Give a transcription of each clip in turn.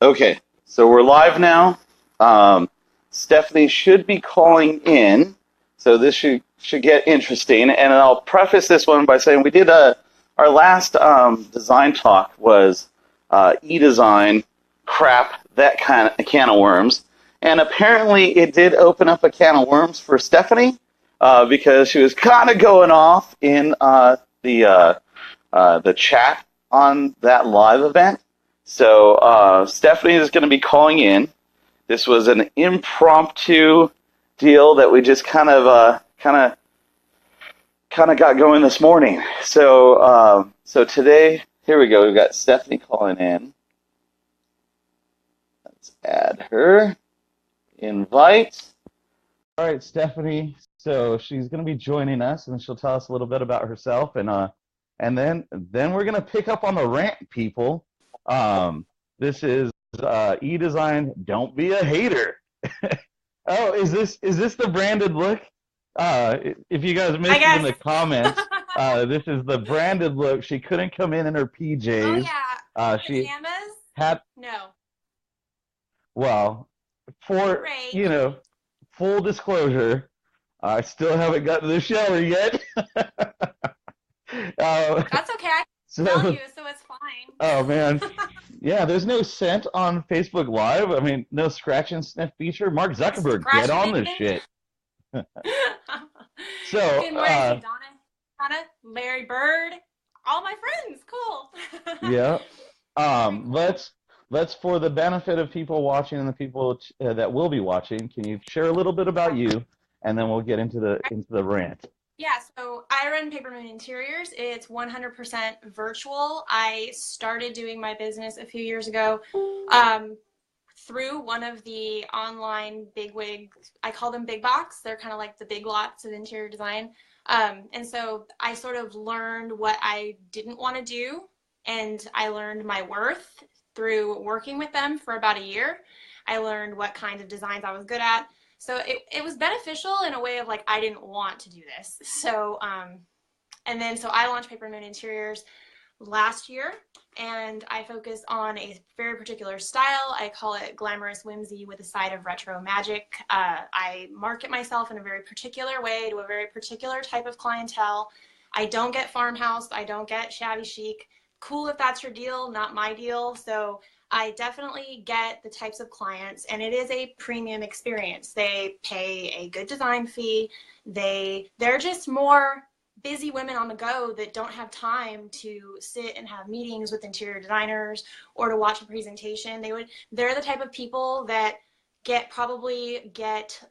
Okay, so we're live now. Stephanie should be calling in, so this should get interesting. And I'll preface this one by saying we did our last design talk was eDesign crap, that kind of a can of worms, and apparently it did open up a can of worms for Stephanie because she was kind of going off in the chat on that live event. So Stephanie is going to be calling in. This was an impromptu deal that we just kind of got going this morning. So today, here we go. We've got Stephanie calling in. Let's add her. Invite. All right, Stephanie. So she's going to be joining us, and she'll tell us a little bit about herself, and then we're going to pick up on the rant, people. This is eDesign. Don't be a hater. Oh, is this the branded look? If you guys missed it in the comments, this is the branded look. She couldn't come in her PJs. Oh yeah. She pajamas? had No. well, for Great. full disclosure, I still haven't gotten to the shower yet. That's okay. I can smell you, so it's fine. Oh man, yeah. There's no scent on Facebook Live. I mean, no scratch and sniff feature. Mark Zuckerberg, get on this shit. So, good morning, Donna, Larry Bird, all my friends. Cool. Yeah. Cool. Let's for the benefit of people watching and the people that will be watching, can you share a little bit about you, and then we'll get into the rant. Yeah, so I run Paper Moon Interiors. It's 100% virtual. I started doing my business a few years ago through one of the online bigwig, I call them big box. They're kind of like the big lots of interior design. And so I sort of learned what I didn't want to do, and I learned my worth through working with them for about a year. I learned what kind of designs I was good at. So it was beneficial in a way of like, I didn't want to do this. So, so I launched Paper Moon Interiors last year, and I focus on a very particular style. I call it glamorous whimsy with a side of retro magic. I market myself in a very particular way to a very particular type of clientele. I don't get farmhouse. I don't get shabby chic. Cool if that's your deal, not my deal. So I definitely get the types of clients, and it is a premium experience. They pay a good design fee. They're just more busy women on the go that don't have time to sit and have meetings with interior designers or to watch a presentation. They're the type of people that probably get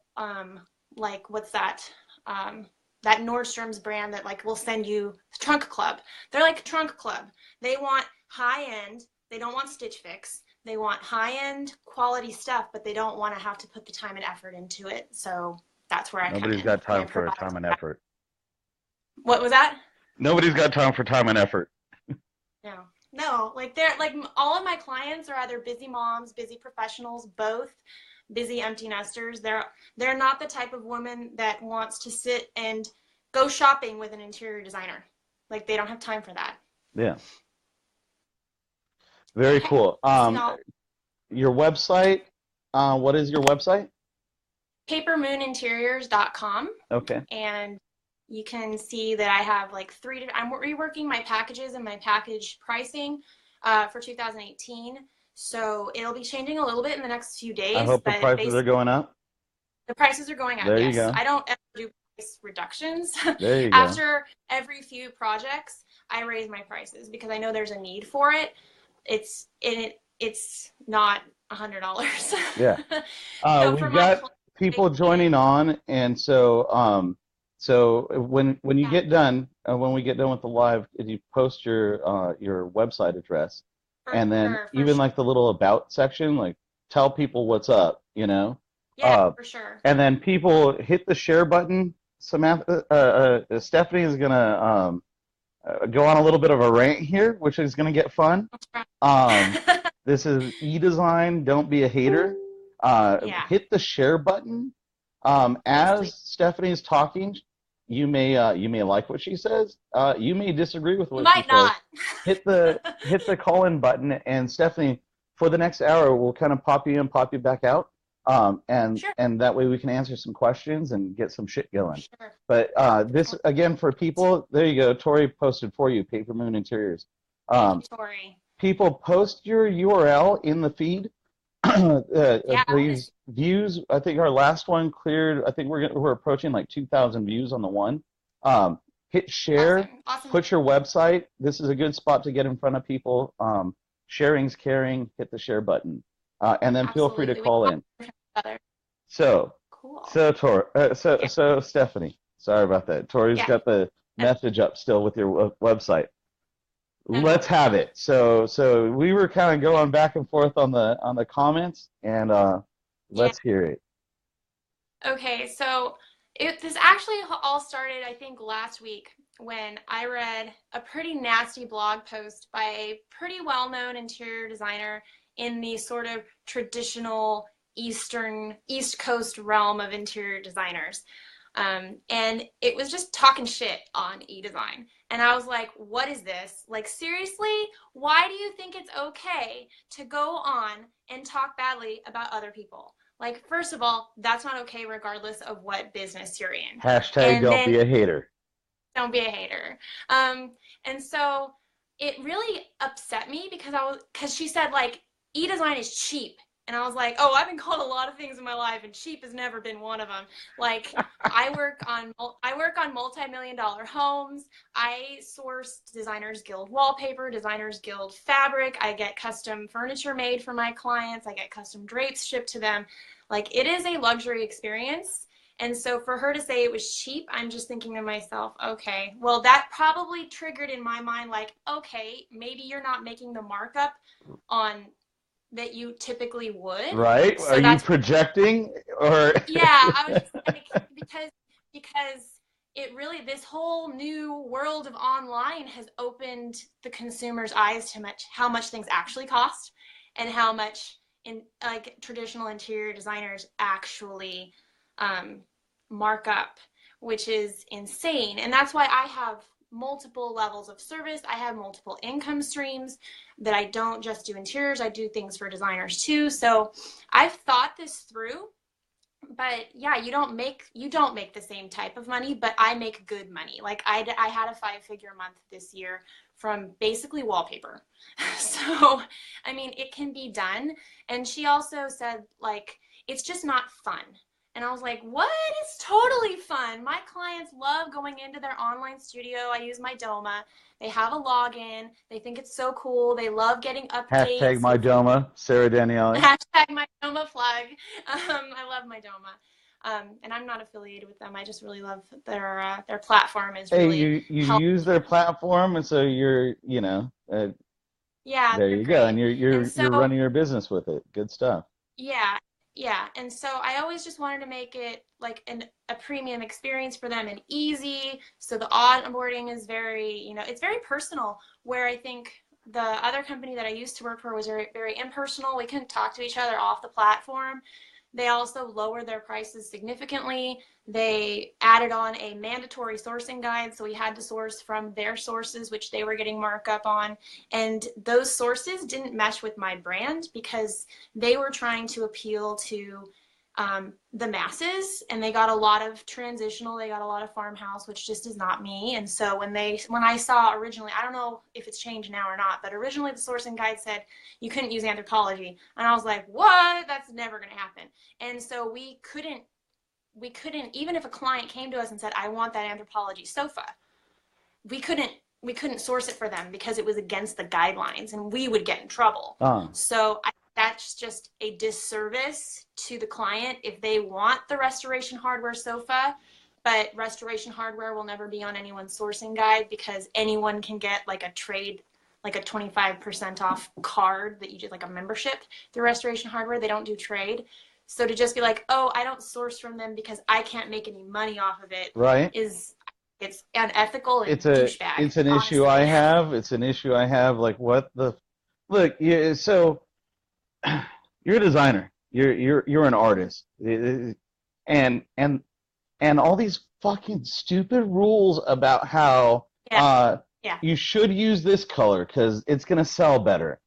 like, what's that? That Nordstrom's brand that like will send you Trunk Club. They're like Trunk Club. They want high end. They don't want Stitch Fix. They want high-end quality stuff, but they don't want to have to put the time and effort into it. So that's where I come in. Nobody's got time for time and effort. What was that? Nobody's got time for time and effort. No. Like they're like all of my clients are either busy moms, busy professionals, both busy empty nesters. They're not the type of woman that wants to sit and go shopping with an interior designer. Like they don't have time for that. Yeah. Very cool. Your website, what is your website? papermooninteriors.com. Okay. And you can see that I have like I'm reworking my packages and my package pricing for 2018. So it'll be changing a little bit in the next few days. I hope the prices are going up. The prices are going up, there yes. You go. I don't ever do price reductions. There you go. After every few projects, I raise my prices because I know there's a need for it. It's not $100. Yeah. We've got people joining on, and so when you get done, when we get done with the live, you post your website address, and then even like the little about section, like tell people what's up, Yeah, for sure. And then people hit the share button. Samantha, Stephanie is gonna go on a little bit of a rant here, which is going to get fun. This is eDesign. Don't be a hater. Hit the share button. As Stephanie is talking, you may like what she says. You may disagree with what she says. Might not. Hit the call-in button, and Stephanie, for the next hour, we'll kind of pop you in, pop you back out. Sure. And that way we can answer some questions and get some shit going. Sure. But this, again, for people, there you go. Tori posted for you, Paper Moon Interiors. Thank you, Tori. People, post your URL in the feed. Yeah. These views, I think our last one cleared, I think we're approaching like 2,000 views on the one. Hit share, Awesome. put your website. This is a good spot to get in front of people. Sharing's caring. Hit the share button. And then feel free to call in. So, cool. So Stephanie, sorry about that. Tori's got the message up still with your website. Let's have it. So we were kind of going back and forth on the comments, and let's hear it. Okay, so this actually all started, I think, last week when I read a pretty nasty blog post by a pretty well-known interior designer in the sort of traditional East Coast realm of interior designers. And it was just talking shit on eDesign. And I was like, what is this? Like, seriously, why do you think it's okay to go on and talk badly about other people? Like, first of all, that's not okay regardless of what business you're in. Hashtag don't be a hater. Don't be a hater. And so it really upset me because she said, like, eDesign is cheap. And I was like, oh, I've been called a lot of things in my life, and cheap has never been one of them. Like, I work on multi-million-dollar homes. I source Designers Guild wallpaper, Designers Guild fabric. I get custom furniture made for my clients. I get custom drapes shipped to them. Like, it is a luxury experience. And so for her to say it was cheap, I'm just thinking to myself, okay, well, that probably triggered in my mind, like, okay, maybe you're not making the markup on that you typically would. Right? So are you projecting, or? Yeah, I was just like, because it really, this whole new world of online has opened the consumer's eyes to how much things actually cost, and how much traditional interior designers actually mark up, which is insane. And that's why I have multiple levels of service. I have multiple income streams that I don't just do interiors. I do things for designers too. So I've thought this through, but yeah, you don't make the same type of money, but I make good money. Like I had a 5-figure month this year from basically wallpaper. So, I mean, it can be done. And she also said, like, it's just not fun. And I was like, what? It's totally fun. My clients love going into their online studio. I use my Doma. They have a login. They think it's so cool. They love getting updates. Hashtag my Doma, Sarah Danielle. Hashtag my Doma flag. I love my Doma. And I'm not affiliated with them. I just really love their platform. Is really you use their platform, and so you're, yeah, there you go, and you're running your business with it. Good stuff. Yeah, and so I always just wanted to make it like a premium experience for them and easy. So the onboarding is very, it's very personal, where I think the other company that I used to work for was very, very impersonal. We couldn't talk to each other off the platform. They also lowered their prices significantly. They added on a mandatory sourcing guide, so we had to source from their sources, which they were getting markup on. And those sources didn't mesh with my brand because they were trying to appeal to the masses, and they got a lot of transitional, they got a lot of farmhouse, which just is not me. And so when I saw originally, I don't know if it's changed now or not, but originally the sourcing guide said you couldn't use Anthropologie, and I was like, what? That's never going to happen. And so we couldn't, even if a client came to us and said, I want that Anthropologie sofa, we couldn't source it for them because it was against the guidelines, and we would get in trouble. So that's just a disservice to the client if they want the restoration hardware sofa, but restoration hardware will never be on anyone's sourcing guide because anyone can get like a trade, like a 25% off card that you do, like a membership through restoration hardware. They don't do trade. So to just be like, oh, I don't source from them because I can't make any money off of it, right? It's unethical and douchebag. It's an issue I have. It's an issue I have. Like, what the look? Yeah, so you're a designer. You're an artist, and all these fucking stupid rules about how you should use this color because it's gonna sell better.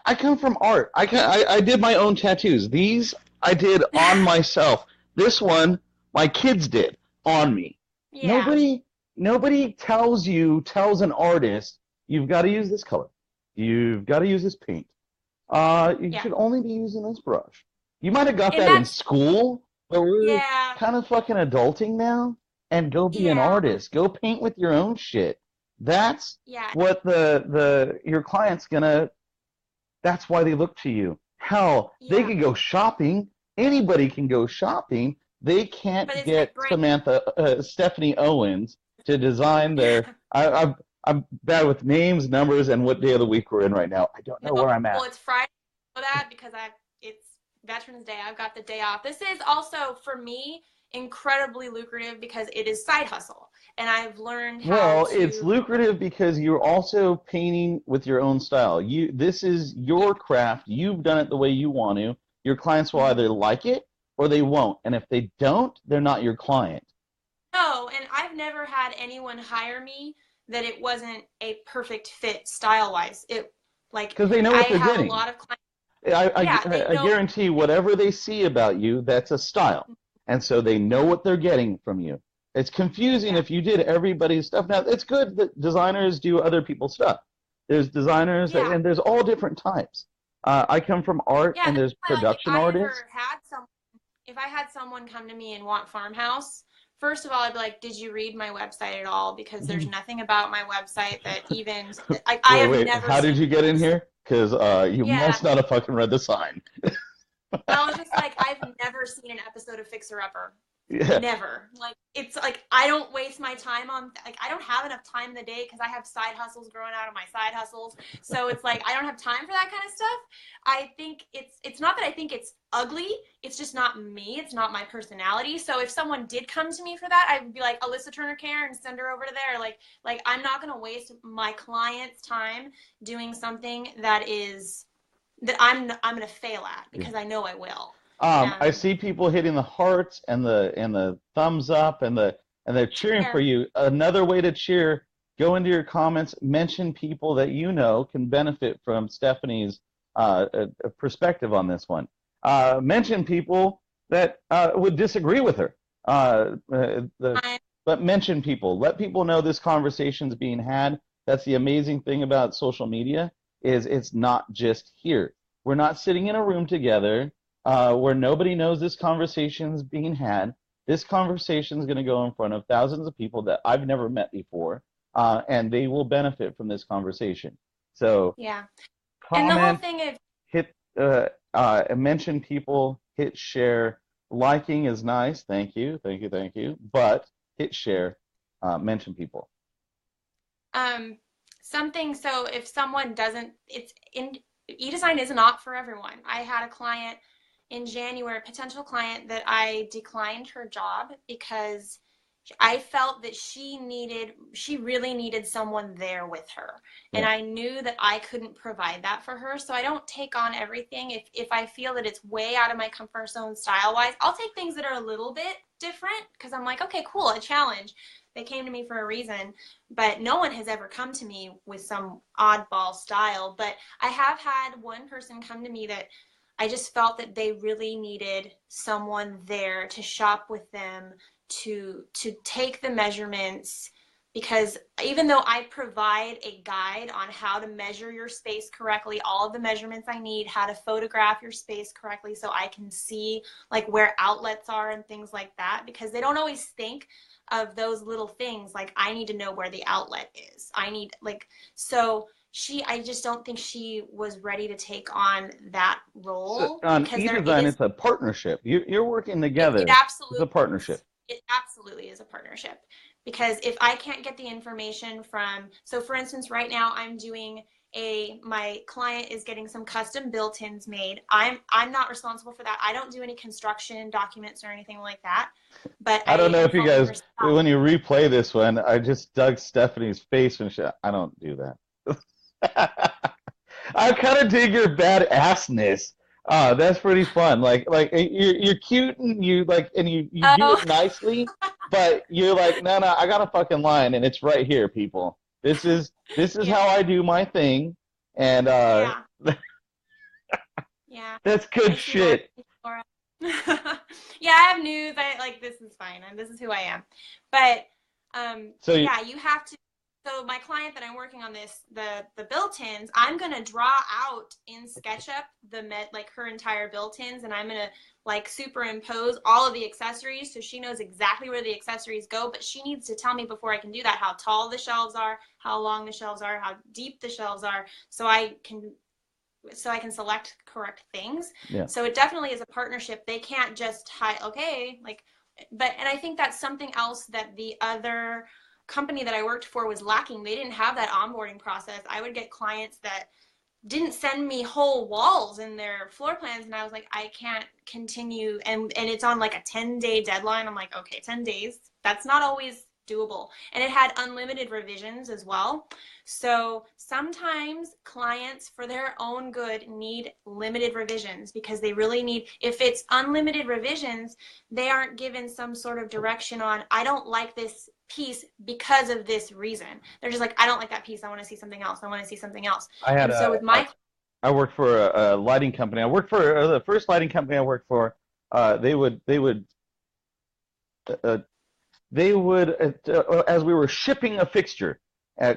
I come from art. I did my own tattoos. These I did on myself. This one my kids did on me. Yeah. Nobody tells an artist you've got to use this color. You've got to use this paint. You Yeah. should only be using this brush. You might have got And that in that's, school, but we're yeah. kind of fucking adulting now. And go be an Yeah. artist. Go paint with your own shit. That's Yeah. what the your client's gonna. That's why they look to you. Hell, they Yeah. can go shopping. Anybody can go shopping. They can't But it's my get brain. Stephanie Owens to design their. I'm bad with names, numbers, and what day of the week we're in right now. I don't know No, where I'm well, at. it's Friday for that because it's Veterans Day. I've got the day off. This is also for me incredibly lucrative because it is side hustle, and I've learned how Well, it's to. lucrative because you're also painting with your own style. This is Yeah. your craft. You've done it the way you want to. Your clients will Mhm. either like it or they won't. And if they don't, they're not your client. No, and I've never had anyone hire me that it wasn't a perfect fit style wise. It like Because they know I what they're have a getting. lot of clients. I, Yeah, they I know. guarantee whatever they see about you, that's a style. And so they know what they're getting from you. It's confusing Yeah, if you did everybody's stuff. Now, it's good that designers do other people's stuff. There's designers, yeah, and there's all different types. I come from art, yeah. and That's there's why, like, production artists. if I had someone come to me and want farmhouse, first of all, I'd be like, did you read my website at all? Because there's nothing about my website that even I Wait, have wait, never how seen. did you get in here? Because you Yeah, must not have fucking read the sign. I was just like, I've never seen an episode of Fixer Upper. Yeah. Never. Like, it's like I don't waste my time on, like, I don't have enough time in the day because I have side hustles growing out of my side hustles. So it's like I don't have time for that kind of stuff. I think it's not that I think it's ugly. It's just not me. It's not my personality. So if someone did come to me for that, I'd be like Alyssa Turner Care and send her over to there. Like I'm not gonna waste my client's time doing something that I'm gonna fail at because I know I will. I And see people hitting the hearts and the thumbs up and they're cheering for share. you. Another way to cheer, go into your comments, mention people that you know can benefit from Stephanie's perspective on this one. Mention people that would disagree with her. I, But mention people. Let people know this conversation's being had. That's the amazing thing about social media is it's not just here. We're not sitting in a room together where nobody knows this conversation's being had. This conversation is going to go in front of thousands of people that I've never met before, and they will benefit from this conversation. So yeah. And the whole comment, thing is, hit, mention people, hit share. Liking is nice. Thank you, thank you, thank you. But hit share, mention people. um, something, so if someone doesn't, it's in eDesign is not for everyone. I had a client in January, a potential client that I declined her job because I felt that she really needed someone there with her. And Yeah. I knew that I couldn't provide that for her. So I don't take on everything. If I feel that it's way out of my comfort zone style wise, I'll take things that are a little bit different because I'm like, okay, cool, a challenge. They came to me for a reason, but no one has ever come to me with some oddball style. But I have had one person come to me that I just felt that they really needed someone there to shop with them, to take the measurements, because even though I provide a guide on how to measure your space correctly, all of the measurements I need, how to photograph your space correctly so I can see like where outlets are and things like that, because they don't always think of those little things. Like I need to know where the outlet is. I need like, so I just don't think she was ready to take on that So role on because it eDesign, is, it's a partnership. You're working it together. It's a absolutely partnership. it absolutely is a partnership, because if I can't get the information from, so for instance, right now I'm doing my client is getting some custom built-ins made. I'm not responsible for that. I don't do any construction documents or anything like that, but I don't I know am if you helping guys, her style. when you replay this one, I just dug Stephanie's face and shit. I don't do that. I kind of dig your badassness. That's pretty fun. Like you're cute and you do Oh, it nicely, but you're like, no, no, I got a fucking line and it's right here, people. This is yeah, how I do my thing, and yeah. Yeah. That's I good see Laura. shit. Laura. Yeah, I have news. I like this is fine, and this is who I am. But So you, yeah, you have to. So my client that I'm working on this, the built-ins, I'm gonna draw out in SketchUp like her entire built-ins, and I'm gonna like superimpose all of the accessories so she knows exactly where the accessories go. But she needs to tell me before I can do that how tall the shelves are, how long the shelves are, how deep the shelves are, so I can select correct things. yeah. So it definitely is a partnership. They can't just hide, okay, like, and I think that's something else that the other company that I worked for was lacking. They didn't have that onboarding process. I would get clients that didn't send me whole walls in their floor plans, and I was like, I can't continue, and it's on like a 10-day deadline. I'm like, okay, 10 days, that's not always doable. And it had unlimited revisions as well. So sometimes clients, for their own good, need limited revisions because they really need, if it's unlimited revisions, they aren't given some sort of direction on, I don't like this piece because of this reason. They're just like, I don't like that piece. I want to see something else. I want to see something else. I had And so with my I worked for a lighting company. I worked for the first lighting company I worked for. Uh, they would as we were shipping a fixture,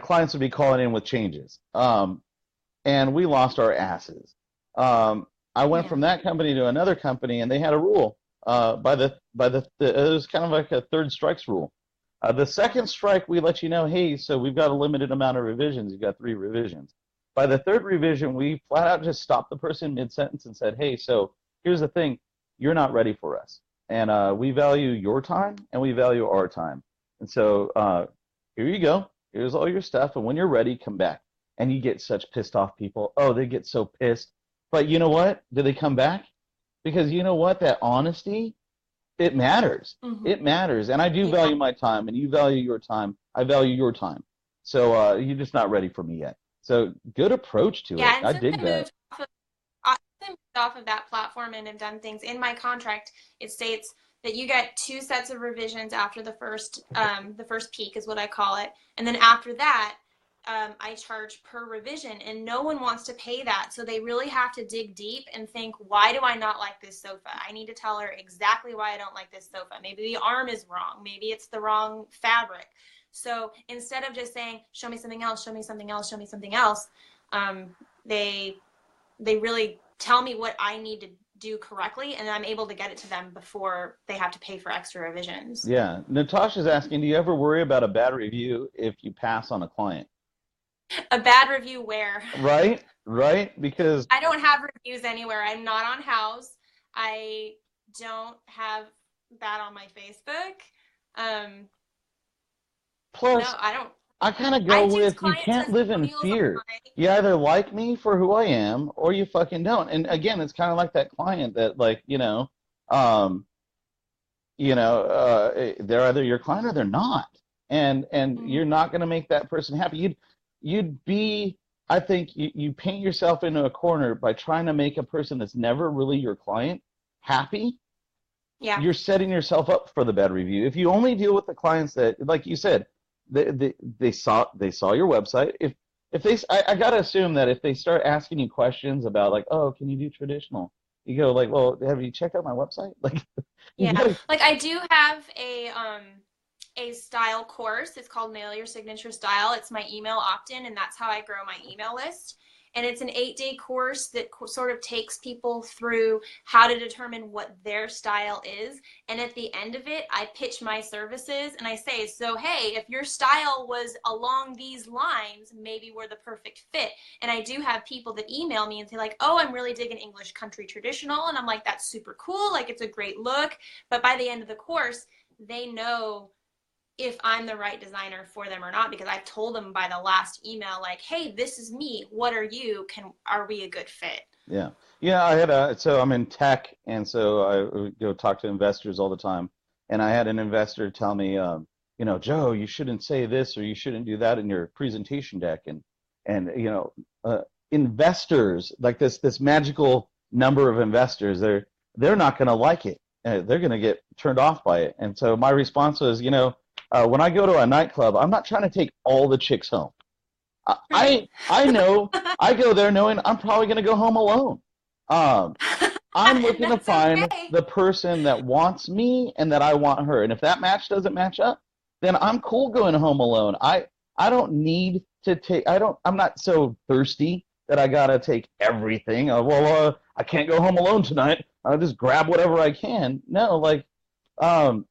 clients would be calling in with changes, and we lost our asses. I went yeah. from that company to another company, and they had a rule. It was kind of like a third strikes rule. The second strike, we let you know, hey, so we've got a limited amount of revisions. You've got 3 revisions. By the third revision, we flat out just stopped the person mid-sentence and said, hey, so here's the thing. You're not ready for us. And we value your time, and we value our time. And so here you go. Here's all your stuff. And when you're ready, come back. And you get such pissed off people. Oh, they get so pissed. But you know what? Do they come back? Because you know what? That honesty, it matters. Mm-hmm. It matters. And I do Yeah. value my time, and you value your time. I value your time. So you're just not ready for me yet. So good approach to it. Yeah, and I since dig I that. moved off of that platform and have done things in my contract, it states that you get 2 sets of revisions after the first peak is what I call it, and then after that, I charge per revision, and no one wants to pay that, so they really have to dig deep and think, why do I not like this sofa? I need to tell her exactly why I don't like this sofa. Maybe the arm is wrong. Maybe it's the wrong fabric. So instead of just saying, show me something else, show me something else, show me something else, they really tell me what I need to do correctly, and I'm able to get it to them before they have to pay for extra revisions. Yeah. Natasha's asking, do you ever worry about a bad review if you pass on a client? A bad review where? Right? Because I don't have reviews anywhere. I'm not on House. I don't have that on my Facebook. plus, No, I don't. I kind of I go do with you client can't live in testimonials fear. online. You either like me for who I am or you fucking don't. And again, it's kind of like that client that like, um, they're either your client or they're not. And you're not going to make that person happy. You'd be, I think you paint yourself into a corner by trying to make a person that's never really your client happy. Yeah. You're setting yourself up for the bad review. If you only deal with the clients that, like you said, they saw your website. I gotta assume that if they start asking you questions about like, oh, can you do traditional? You go like, well, have you checked out my website? Like, you Yeah. gotta, Like I do have a style course. It's called Nail Your Signature Style. It's my email opt-in, and that's how I grow my email list. And it's an 8-day course that sort of takes people through how to determine what their style is. And at the end of it, I pitch my services and I say, so, hey, if your style was along these lines, maybe we're the perfect fit. And I do have people that email me and say like, oh, I'm really digging English country traditional. And I'm like, that's super cool. Like, it's a great look. But by the end of the course, they know if I'm the right designer for them or not, because I've told them by the last email, like, hey, this is me. What are you? Are we a good fit? yeah. So I'm in tech, and so I go talk to investors all the time. And I had an investor tell me, Joe, you shouldn't say this or you shouldn't do that in your presentation deck. And investors, like this magical number of investors, they're not going to like it. They're going to get turned off by it. And so my response was, when I go to a nightclub, I'm not trying to take all the chicks home. I know I go there knowing I'm probably going to go home alone. Um, I'm looking to That's find okay. the person that wants me and that I want her. And if that match doesn't match up, then I'm cool going home alone. I don't need to take I'm not so thirsty that I gotta take everything. I can't go home alone tonight. I'll just grab whatever I can. No, like um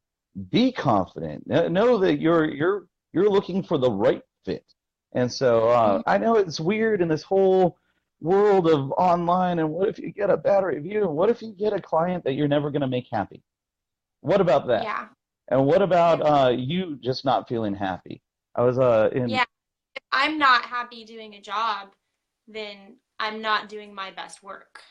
be confident. Know that you're looking for the right fit. And so Mhm. I know it's weird in this whole world of online, and what if you get a bad review? What if you get a client that you're never going to make happy? What about that? Yeah. And what about Yeah. you just not feeling happy? I was in Yeah. If I'm not happy doing a job, then I'm not doing my best work.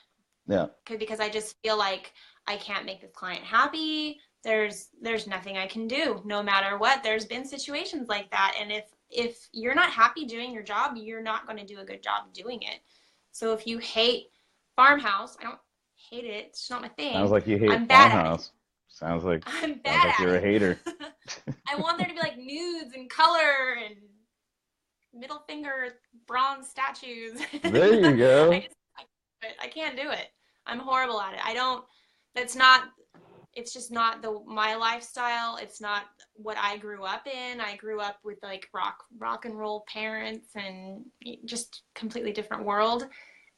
yeah. Because I just feel like I can't make this client happy. There's nothing I can do no matter what. There's been situations like that, and if you're not happy doing your job, you're not going to do a good job doing it. So if you hate farmhouse, I don't hate it. It's just not my Sounds thing. like you hate I'm bad at it. farmhouse. Sounds like I'm sounds bad like at you're a hater. it. I want there to be like nudes and color and middle finger bronze statues. There you go. I can't do it. I'm horrible at it. I don't. That's not. It's just not the my lifestyle. It's not what I grew up in. I grew up with like rock and roll parents and just completely different world.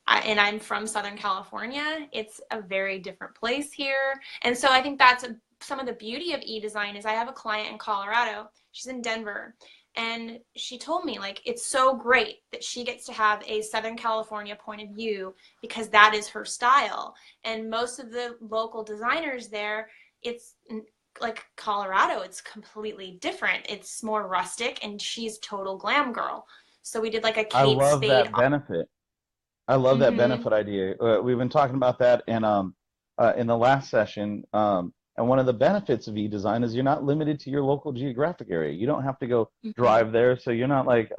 And I'm from Southern California. It's a very different place here. And so I think that's some of the beauty of eDesign is I have a client in Colorado. She's in Denver. And she told me like it's so great that she gets to have a Southern California point of view because that is her style. And most of the local designers there, it's like Colorado, it's completely different. It's more rustic and she's total glam girl. So we did like a I Kate love Spade. that benefit. I love that Mm-hmm. benefit idea. We've been talking about that in the last session. And one of the benefits of eDesign is you're not limited to your local geographic area. You don't have to go Mm-hmm. drive there, so you're not like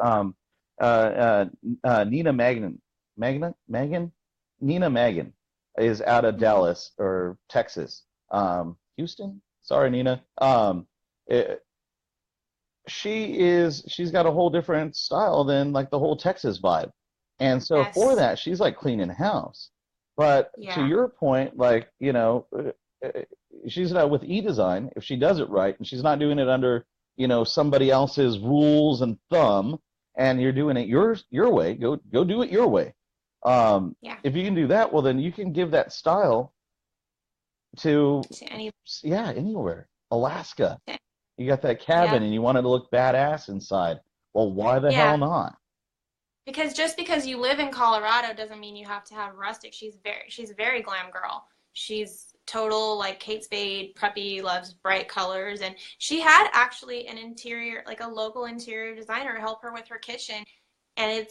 Nina Megan Nina Megan is out of Mm-hmm. Dallas or Texas. Houston? Sorry, Nina. It, she's got a whole different style than like the whole Texas vibe. And so for Yes. that, she's like cleaning house. But to Yeah. your point, like, she's not with eDesign, if she does it right and she's not doing it under, somebody else's rules and thumb, and you're doing it your way, go do it your way. Yeah. If you can do that, well then you can give that style to To any. yeah, anywhere. Alaska. Okay. You got that cabin Yep. and you want it to look badass inside. Well, why the hell Yeah. not? Because just because you live in Colorado doesn't mean you have to have rustic. She's a very glam girl. She's total like Kate Spade, preppy, loves bright colors, and she had actually an interior, like a local interior designer help her with her kitchen, and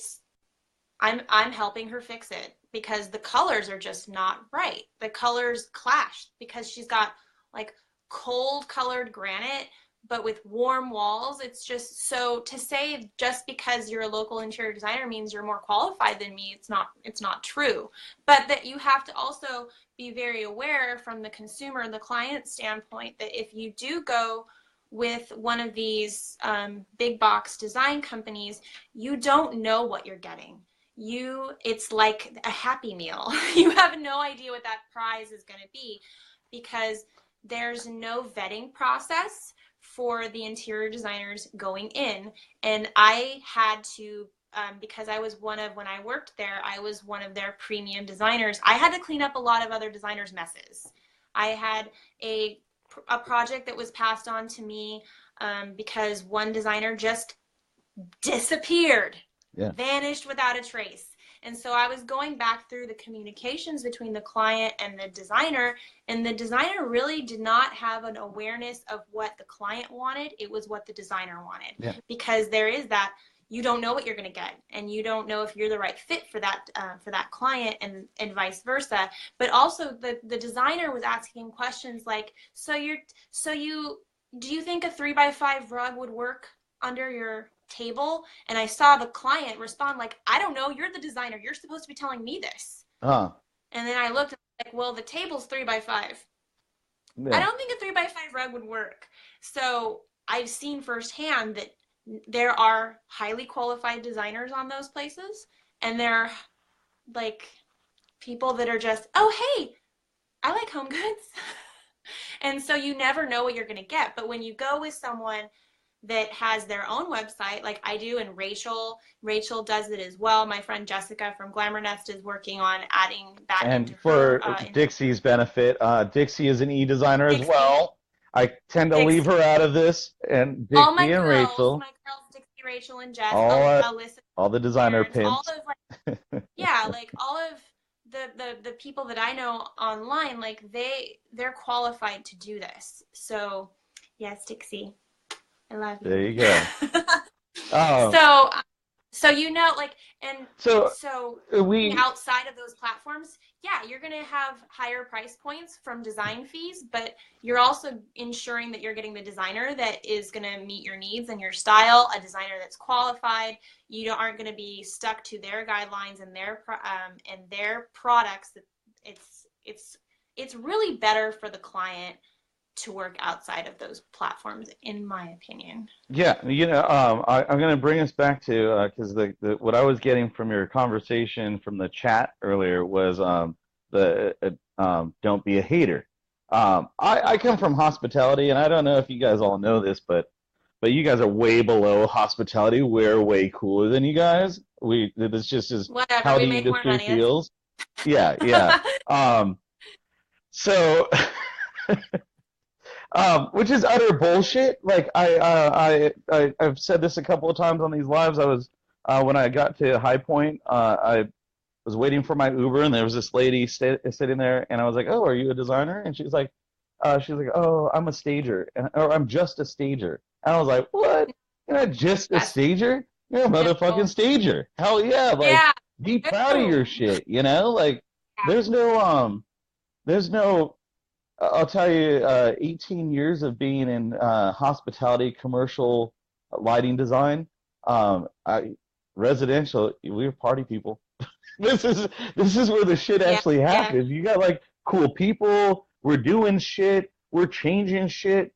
I'm helping her fix it because the colors are just not right. The colors clash because she's got like cold colored granite but with warm walls. It's just so to say just because you're a local interior designer means you're more qualified than me. It's not true. But that you have to also be very aware from the consumer and the client standpoint that if you do go with one of these big box design companies, you don't know what you're getting. It's like a happy meal. You have no idea what that prize is going to be because there's no vetting process for the interior designers going in. And I had to, because I was when I worked there, I was one of their premium designers. I had to clean up a lot of other designers' messes. I had a project that was passed on to me because one designer just disappeared, Yeah. vanished without a trace. And so I was going back through the communications between the client and the designer really did not have an awareness of what the client wanted. It was what the designer wanted. Yeah. Because there is that you don't know what you're going to get, and you don't know if you're the right fit for that client, and vice versa. But also, the designer was asking questions like, so you do you think a 3x5 rug would work under your table? And I saw the client respond like, I don't know, you're the designer, you're supposed to be telling me this. Huh. And then I looked and like, well, the table's 3x5. I Yeah. don't think a 3x5 rug would work. So I've seen firsthand that there are highly qualified designers on those places, and there are like people that are just, oh, hey, I like home goods. And so you never know what you're going to get. But when you go with someone that has their own website, like I do, and Rachel does it as well. My friend Jessica from Glamour Nest is working on adding that into And her. for Dixie's benefit, Dixie is an e-designer as Dixie, well. I tend to leave Dixie, her out of this, and all Dixie and Rachel, my girls, Dixie, Rachel, and Jess, all Alyssa, all the designer parents, all pimps. of yeah, like all of the people that I know online, like they're qualified to do this. So yes, Dixie, I love you. There you go. Um, So so you know, like, and so so being we outside of those platforms, yeah, you're gonna have higher price points from design fees, but you're also ensuring that you're getting the designer that is gonna meet your needs and your style, a designer that's qualified. You aren't gonna be stuck to their guidelines and their products. It's really better for the client to work outside of those platforms, in my opinion. Yeah, I'm going to bring us back to because what I was getting from your conversation from the chat earlier was the don't be a hater. I come from hospitality, and I don't know if you guys all know this, but you guys are way below hospitality. We're way cooler than you guys. This just is Whatever, how we the make more industry money. feels. Yeah, yeah. So which is utter bullshit. Like I've said this a couple of times on these lives. I was when I got to High Point, I was waiting for my Uber, and there was this lady sitting there, and I was like, "Oh, are you a designer?" And she's like, "Oh, I'm a stager, or I'm just a stager." And I was like, "What? You're not just a That's stager? You're a motherfucking no. stager. Hell yeah! Like, Yeah. be proud of No. your shit. You know, like Yeah. there's there's no I'll tell you, 18 years of being in hospitality, commercial lighting design, residential. We're party people. This is this is where the shit Yeah. actually Yeah. happens. You got like cool people. We're doing shit. We're changing shit.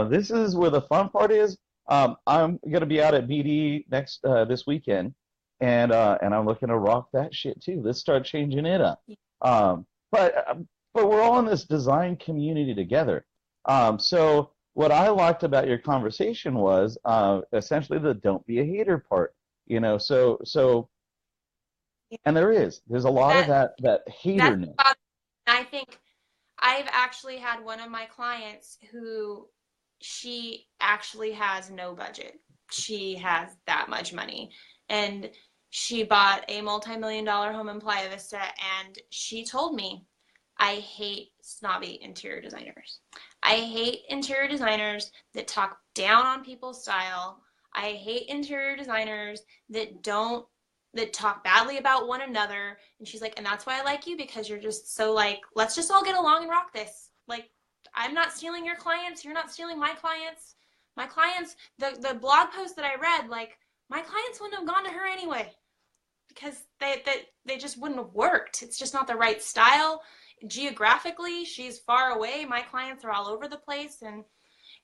This is where the fun part is. I'm gonna be out at BD next this weekend, and I'm looking to rock that shit too. Let's start changing it up. Um, but but we're all in this design community together. So what I liked about your conversation was essentially the don't be a hater part. So and there's a lot of That that that's haterness. I think I've actually had one of my clients who she actually has no budget. She has that much money. And she bought a multi-million dollar home in Playa Vista, and she told me, I hate snobby interior designers. I hate interior designers that talk down on people's style. I hate interior designers that talk badly about one another. And she's like, and that's why I like you, because you're just so like, let's just all get along and rock this. Like, I'm not stealing your clients. You're not stealing my clients. My clients, the blog post that I read, like, my clients wouldn't have gone to her anyway because they just wouldn't have worked. It's just not the right style. Geographically, she's far away. My clients are all over the place, and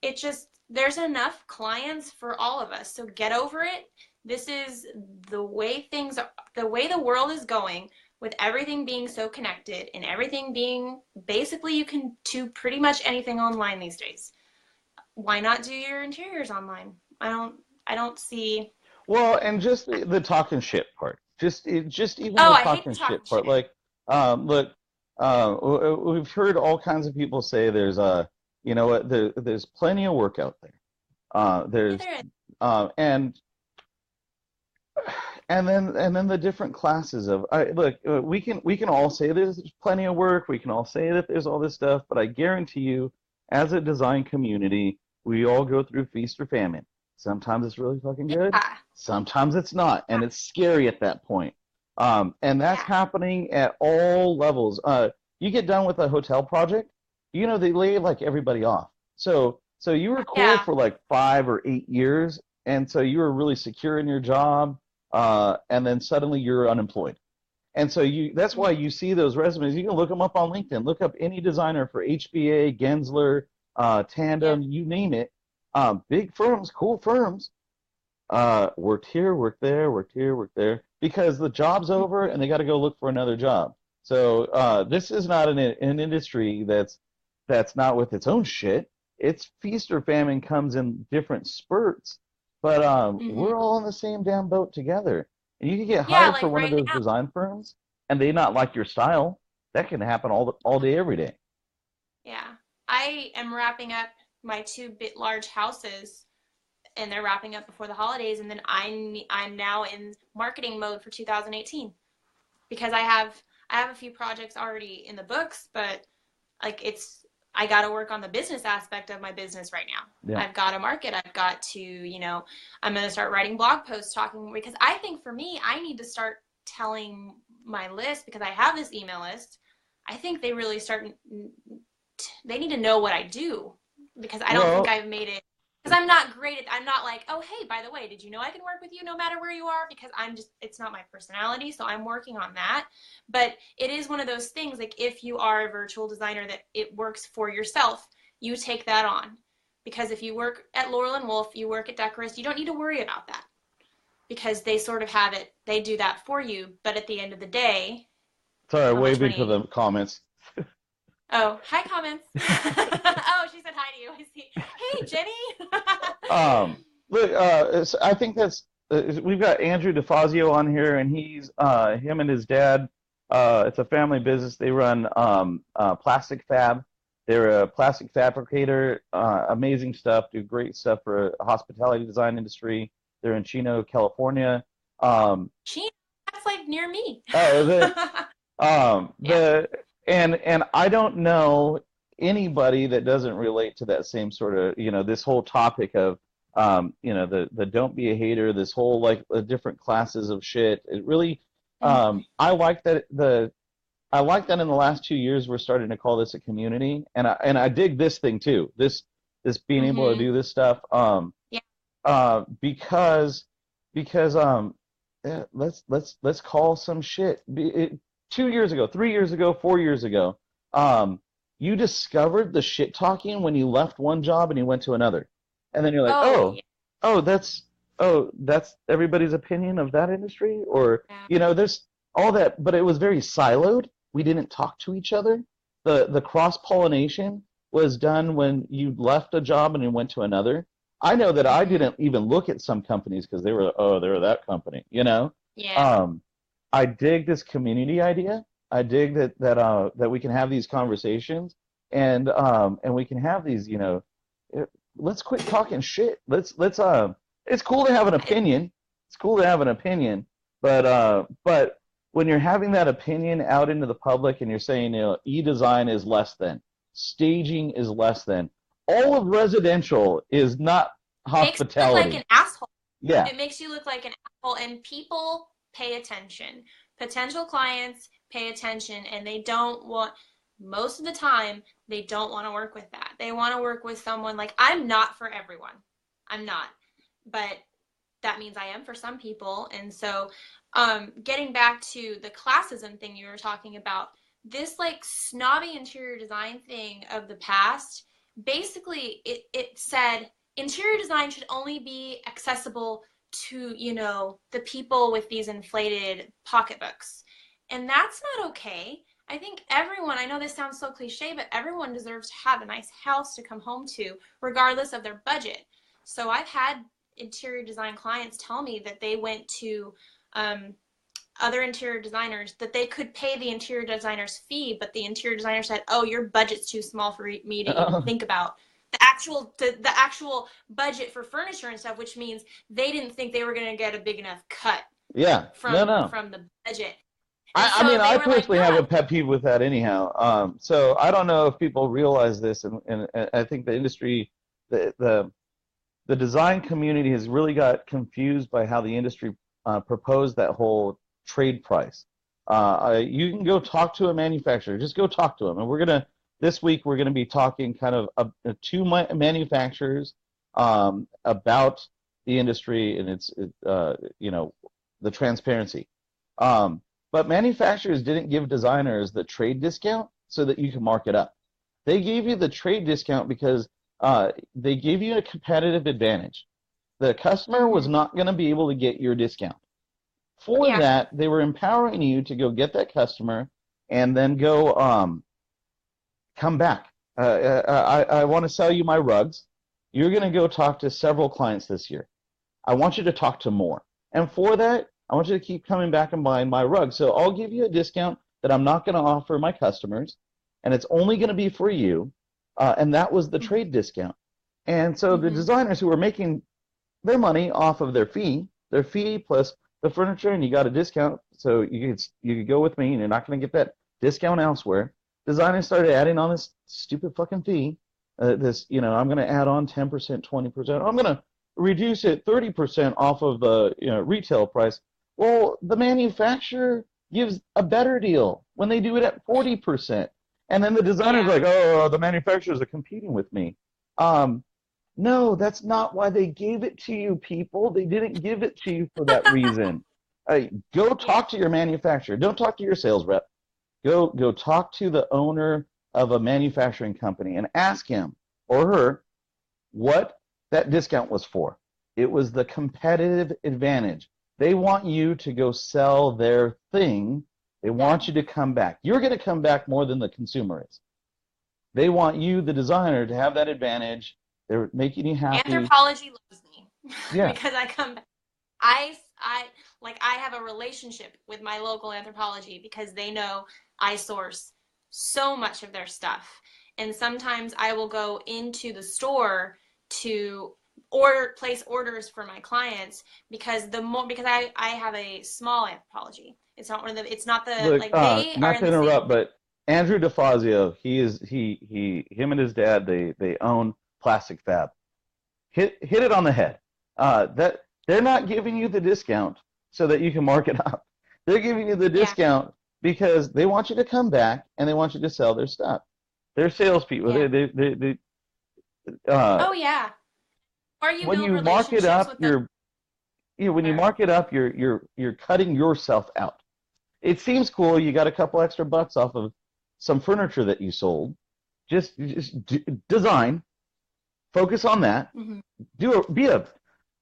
it just, there's enough clients for all of us. So get over it. This is the way things are, the way the world is going, with everything being so connected and everything being basically, you can do pretty much anything online these days. Why not do your interiors online? I don't see. Well, and just the talking shit part. Just even Oh, the I hate talking shit talking part. shit. Like, look, we've heard all kinds of people say there's you know what, there's plenty of work out there. Yeah, There's there is. uh, and and then the different classes of look, we can all say there's plenty of work. We can all say that there's all this stuff, but I guarantee you, as a design community, we all go through feast or famine. Sometimes it's really fucking good. Yeah, Sometimes it's not, and it's scary at that point. And that's yeah, happening at all levels. You get done with a hotel project, they lay like everybody off. So you were cool yeah, for like 5 or 8 years, and so you were really secure in your job, and then suddenly you're unemployed. And so that's why you see those resumes. You can look them up on LinkedIn. Look up any designer for HBA, Gensler, yeah, Tandem, you name it. Big firms, cool firms. Worked here, worked there, worked here, worked there, because the job's over and they got to go look for another job. So this is not an industry that's not with its own shit. It's feast or famine comes in different spurts, but Hmm. we're all in the same damn boat together. And you can get Yeah, hired for like one of right those now. design firms, and they not like your style. That can happen all day, every day. Yeah. I am wrapping up my two bit large houses and they're wrapping up before the holidays and then I'm now in marketing mode for 2018 because I have a few projects already in the books, but like I got to work on the business aspect of my business right now. Yeah. I've got to market. I've got to, I'm going to start writing blog posts talking because I think for me, I need to start telling my list because I have this email list. I think they need to know what I do because I don't think Well, I've made it because I'm not like, oh, hey, by the way, did you know I can work with you no matter where you are? Because it's not my personality. So I'm working on that. But it is one of those things like if you are a virtual designer that it works for yourself, you take that on. Because if you work at Laurel and Wolf, you work at Decorist, you don't need to worry about that because they sort of have it, they do that for you. But at the end of the day, sorry, how much waving to money? the comments. Oh, hi, comments. Oh, she said hi to you. I see. Hey, Jenny. Look, I think that's we've got Andrew DeFazio on here, and he's him and his dad. It's a family business. They run plastic fab. They're a plastic fabricator. Amazing stuff. Do great stuff for the hospitality design industry. They're in Chino, California. She, that's like near me. Oh, the Yeah. the and I don't know anybody that doesn't relate to that same sort of, this whole topic of, the don't be a hater, this whole like the different classes of shit. It really, Mhm. I like that in the last 2 years we're starting to call this a community, and I dig this thing too. This being able to Mhm. do this stuff. Yeah. Because let's call some shit. 2 years ago, 3 years ago, 4 years ago, um, you discovered the shit talking when you left one job and you went to another, and then you're like, Oh, yeah. oh, that's everybody's opinion of that industry, or there's all that, but it was very siloed. We didn't talk to each other. The cross pollination was done when you left a job and you went to another. I know that I Mhm. didn't even look at some companies because they were that company, you know. Yeah. Um, I dig this community idea. I dig that we can have these conversations, and we can have these, eh, let's quit talking shit. It's cool to have an I, opinion. It's cool to have an opinion, but when you're having that opinion out into the public and you're saying, eDesign is less than, staging is less than, all of residential is not makes you look like hospitality. an asshole. Yeah, It makes you look like an asshole, and people pay attention. Potential clients pay attention, and they don't want. Most of the time, they don't want to work with that. They want to work with someone like I'm not for everyone. I'm not, but that means I am for some people. And so, getting back to the classism thing you were talking about, this like snobby interior design thing of the past, basically it said interior design should only be accessible to, the people with these inflated pocketbooks. And that's not okay. I think everyone, I know this sounds so cliche, but everyone deserves to have a nice house to come home to, regardless of their budget. So I've had interior design clients tell me that they went to um, other interior designers that they could pay the interior designer's fee, but the interior designer said, "Oh, your budget's too small for me to even think about the actual budget for furniture and stuff," which means they didn't think they were going to get a big enough cut yeah, no, from no. from the budget, and I mean, so they I were like, personally "No, have a pet peeve with that anyhow. So I don't know if people realize this, and I think the industry, the, the the design community has really got confused by how the industry proposed that whole trade price. You can go talk to a manufacturer, just go talk to them, and this week we're gonna be talking kind of to manufacturers about the industry and the transparency. Um, but manufacturers didn't give designers the trade discount so that you can mark it up. They gave you the trade discount because they gave you a competitive advantage. The customer was mm-hmm. not going to be able to get your discount. For Yeah, that, they were empowering you to go get that customer, and then go come back. I want to sell you my rugs. You're going to go talk to several clients this year. I want you to talk to more. And for that, I want you to keep coming back and buying my rug. So I'll give you a discount that I'm not going to offer my customers, and it's only going to be for you. And that was the trade discount. And so the designers who were making their money off of their fee plus the furniture, and you got a discount, so you could go with me, and you're not going to get that discount elsewhere. Designers started adding on this stupid fucking fee. I'm going to add on 10%, 20%. I'm going to reduce it 30% off of the retail price. Well, the manufacturer gives a better deal when they do it at 40%. And then the designer's like, oh, the manufacturers are competing with me. No, that's not why they gave it to you, people. They didn't give it to you for that reason. Go talk to your manufacturer. Don't talk to your sales rep. Go talk to the owner of a manufacturing company and ask him or her what that discount was for. It was the competitive advantage. They want you to go sell their thing. They want you to come back. You're going to come back more than the consumer is. They want you, the designer, to have that advantage. They're making you happy. Anthropology loves me Yeah. because I come back. I have a relationship with my local Anthropology because they know I source so much of their stuff. And sometimes I will go into the store to place orders for my clients because I have a small Anthropology. It's not Look, not to interrupt, but Andrew DeFazio, him and his dad, they own Plastic Fab. Hit it on the head. That they're not giving you the discount so that you can mark it up. They're giving you the discount because they want you to come back and they want you to sell their stuff. They're salespeople. Yeah. Oh yeah. Or you when build you mark it up, with them. when you mark it up, you're cutting yourself out. It seems cool. You got a couple extra bucks off of some furniture that you sold. Just design. Focus on that. Be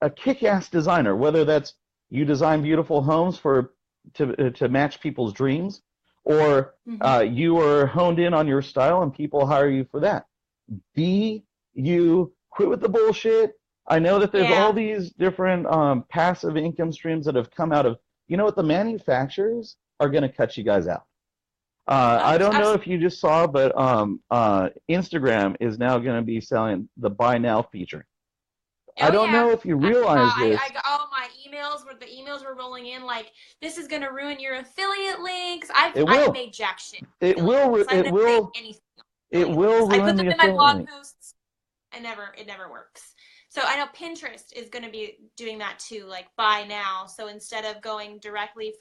a kick-ass designer. Whether that's you design beautiful homes to match people's dreams, or you are honed in on your style and people hire you for that. Be you. Quit with the bullshit. I know that there's all these different passive income streams that have come out of. You know what? The manufacturers are going to cut you guys out. I don't know if you just saw, but Instagram is now going to be selling the buy now feature. I don't know if you realize this. My emails were rolling in like, this is going to ruin your affiliate links. It will. I've made jack shit. It will ruin the I put them in my blog link. posts, and it never works. So I know Pinterest is going to be doing that too, like buy now. So instead of going directly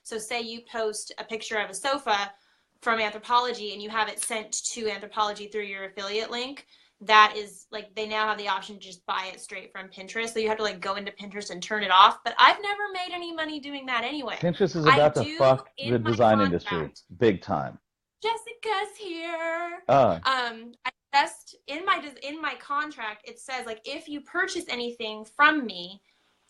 say you post a picture of a sofa from Anthropology and you have it sent to Anthropology through your affiliate link, that is like, they now have the option to just buy it straight from Pinterest. So you have to like go into Pinterest and turn it off. But I've never made any money doing that anyway. Pinterest is about to fuck the design industry big time. Jessica's here. In my contract, it says like, if you purchase anything from me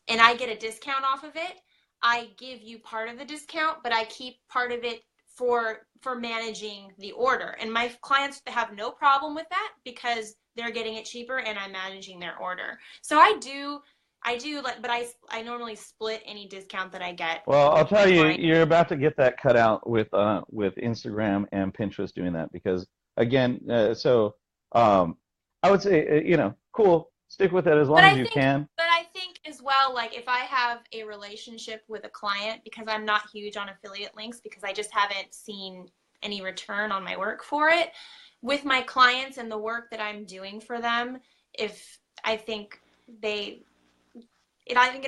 and I get a discount off of it, I give you part of the discount, but I keep part of it for managing the order. And my clients have no problem with that because they're getting it cheaper and I'm managing their order. So I do but I normally split any discount that I get. Well, I'll tell you, you're about to get that cut out with Instagram and Pinterest doing that because again, I would say, cool, stick with it as long as you can. But I think as well, like if I have a relationship with a client, because I'm not huge on affiliate links because I just haven't seen any return on my work for it, with my clients and the work that I'm doing for them, I think it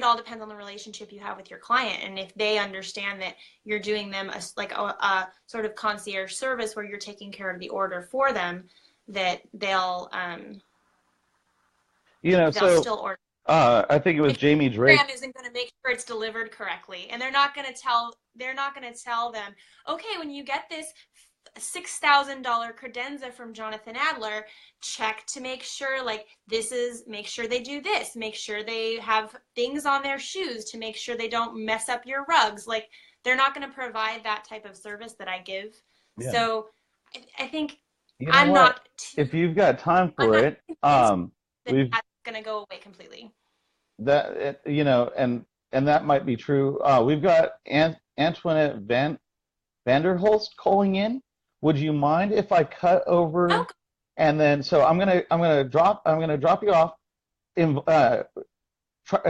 all depends on the relationship you have with your client, and if they understand that you're doing them a sort of concierge service where you're taking care of the order for them, that they'll still order. I think it was Jamie Drake. Instagram isn't going to make sure it's delivered correctly, and they're not going to tell them, okay, when you get this $6,000 credenza from Jonathan Adler, check to make sure make sure they do this, make sure they have things on their shoes to make sure they don't mess up your rugs. Like, they're not going to provide that type of service that I give. Yeah. So I think You know what? If you've got time I'm for not it, convinced that we've that's going to go away completely. you know, and that might be true. We've got Antoinette Vanderholst calling in. Would you mind if I cut Oh, over and then so I'm gonna drop you off, in,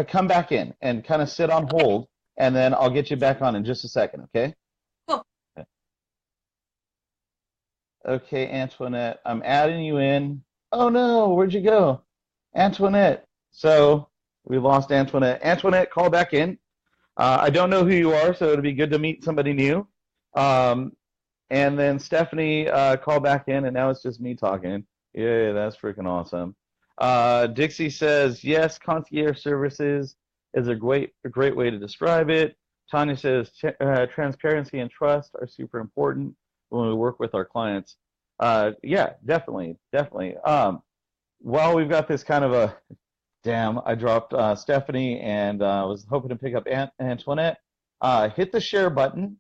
come back in and kind of sit on hold, and then I'll get you back on in just a second, okay? cool. Okay, Antoinette, I'm adding you in. Oh no, where'd you go? Antoinette. So we lost Antoinette. Antoinette, call back in. I don't know who you are, so it'd be good to meet somebody new. Um, and then Stephanie, call back in, and now it's just me talking. Yeah, that's freaking awesome. Dixie says, yes, concierge services is a great way to describe it. Tanya says, transparency and trust are super important when we work with our clients. Yeah, definitely, definitely. While we've got this kind of a, damn, I dropped Stephanie and was hoping to pick up Antoinette. Hit the share button.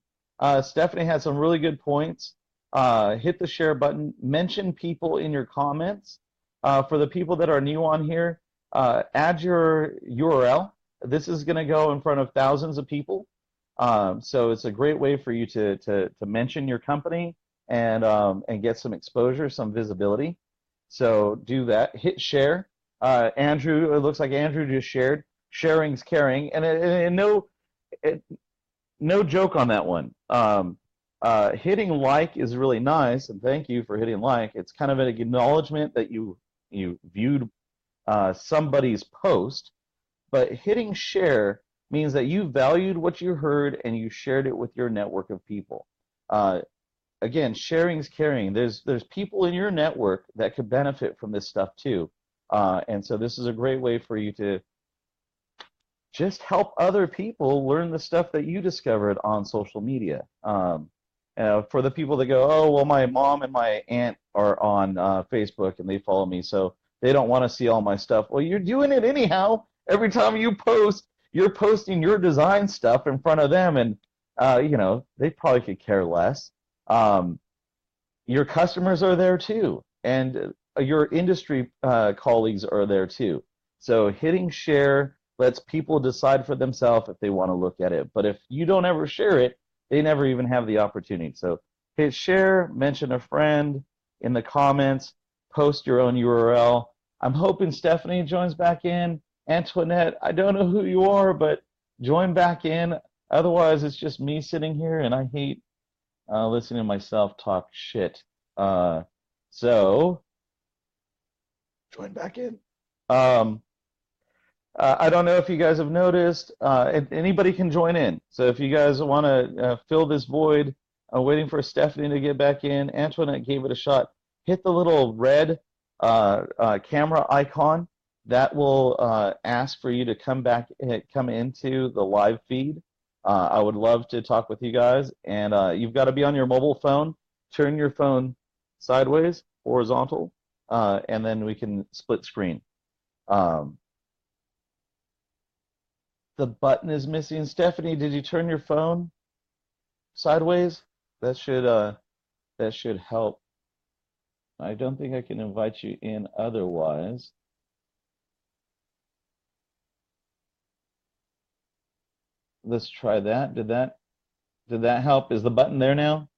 Stephanie had some really good points. Hit the share button. Mention people in your comments. For the people that are new on here, add your URL. This is going to go in front of thousands of people. So it's a great way for you to mention your company and get some exposure, some visibility. So do that. Hit share. Andrew, it looks like Andrew just shared. Sharing's caring, and no joke on that one. Hitting like is really nice, and thank you for hitting like. It's kind of an acknowledgement that you viewed somebody's post, but hitting share means that you valued what you heard and you shared it with your network of people. Again, sharing's caring. There's people in your network that could benefit from this stuff too, and so this is a great way for you to just help other people learn the stuff that you discovered on social media. For the people that go, oh, well, my mom and my aunt are on Facebook and they follow me, so they don't want to see all my stuff. Well, you're doing it anyhow. Every time you post, you're posting your design stuff in front of them, and they probably could care less. Your customers are there too, and your industry colleagues are there too. So hitting share lets people decide for themselves if they want to look at it. But if you don't ever share it, they never even have the opportunity. So hit share, mention a friend in the comments, post your own URL. I'm hoping Stephanie joins back in. Antoinette, I don't know who you are, but join back in. Otherwise, it's just me sitting here, and I hate listening to myself talk shit. So join back in. I don't know if you guys have noticed. Anybody can join in. So if you guys want to fill this void, waiting for Stephanie to get back in, Antoinette gave it a shot. Hit the little red camera icon. That will ask for you to come into the live feed. I would love to talk with you guys. And you've got to be on your mobile phone. Turn your phone sideways, horizontal, and then we can split screen. The button is missing. Stephanie, did you turn your phone sideways? That should help. I don't think I can invite you in otherwise. Let's try that. Did that help? Is the button there now?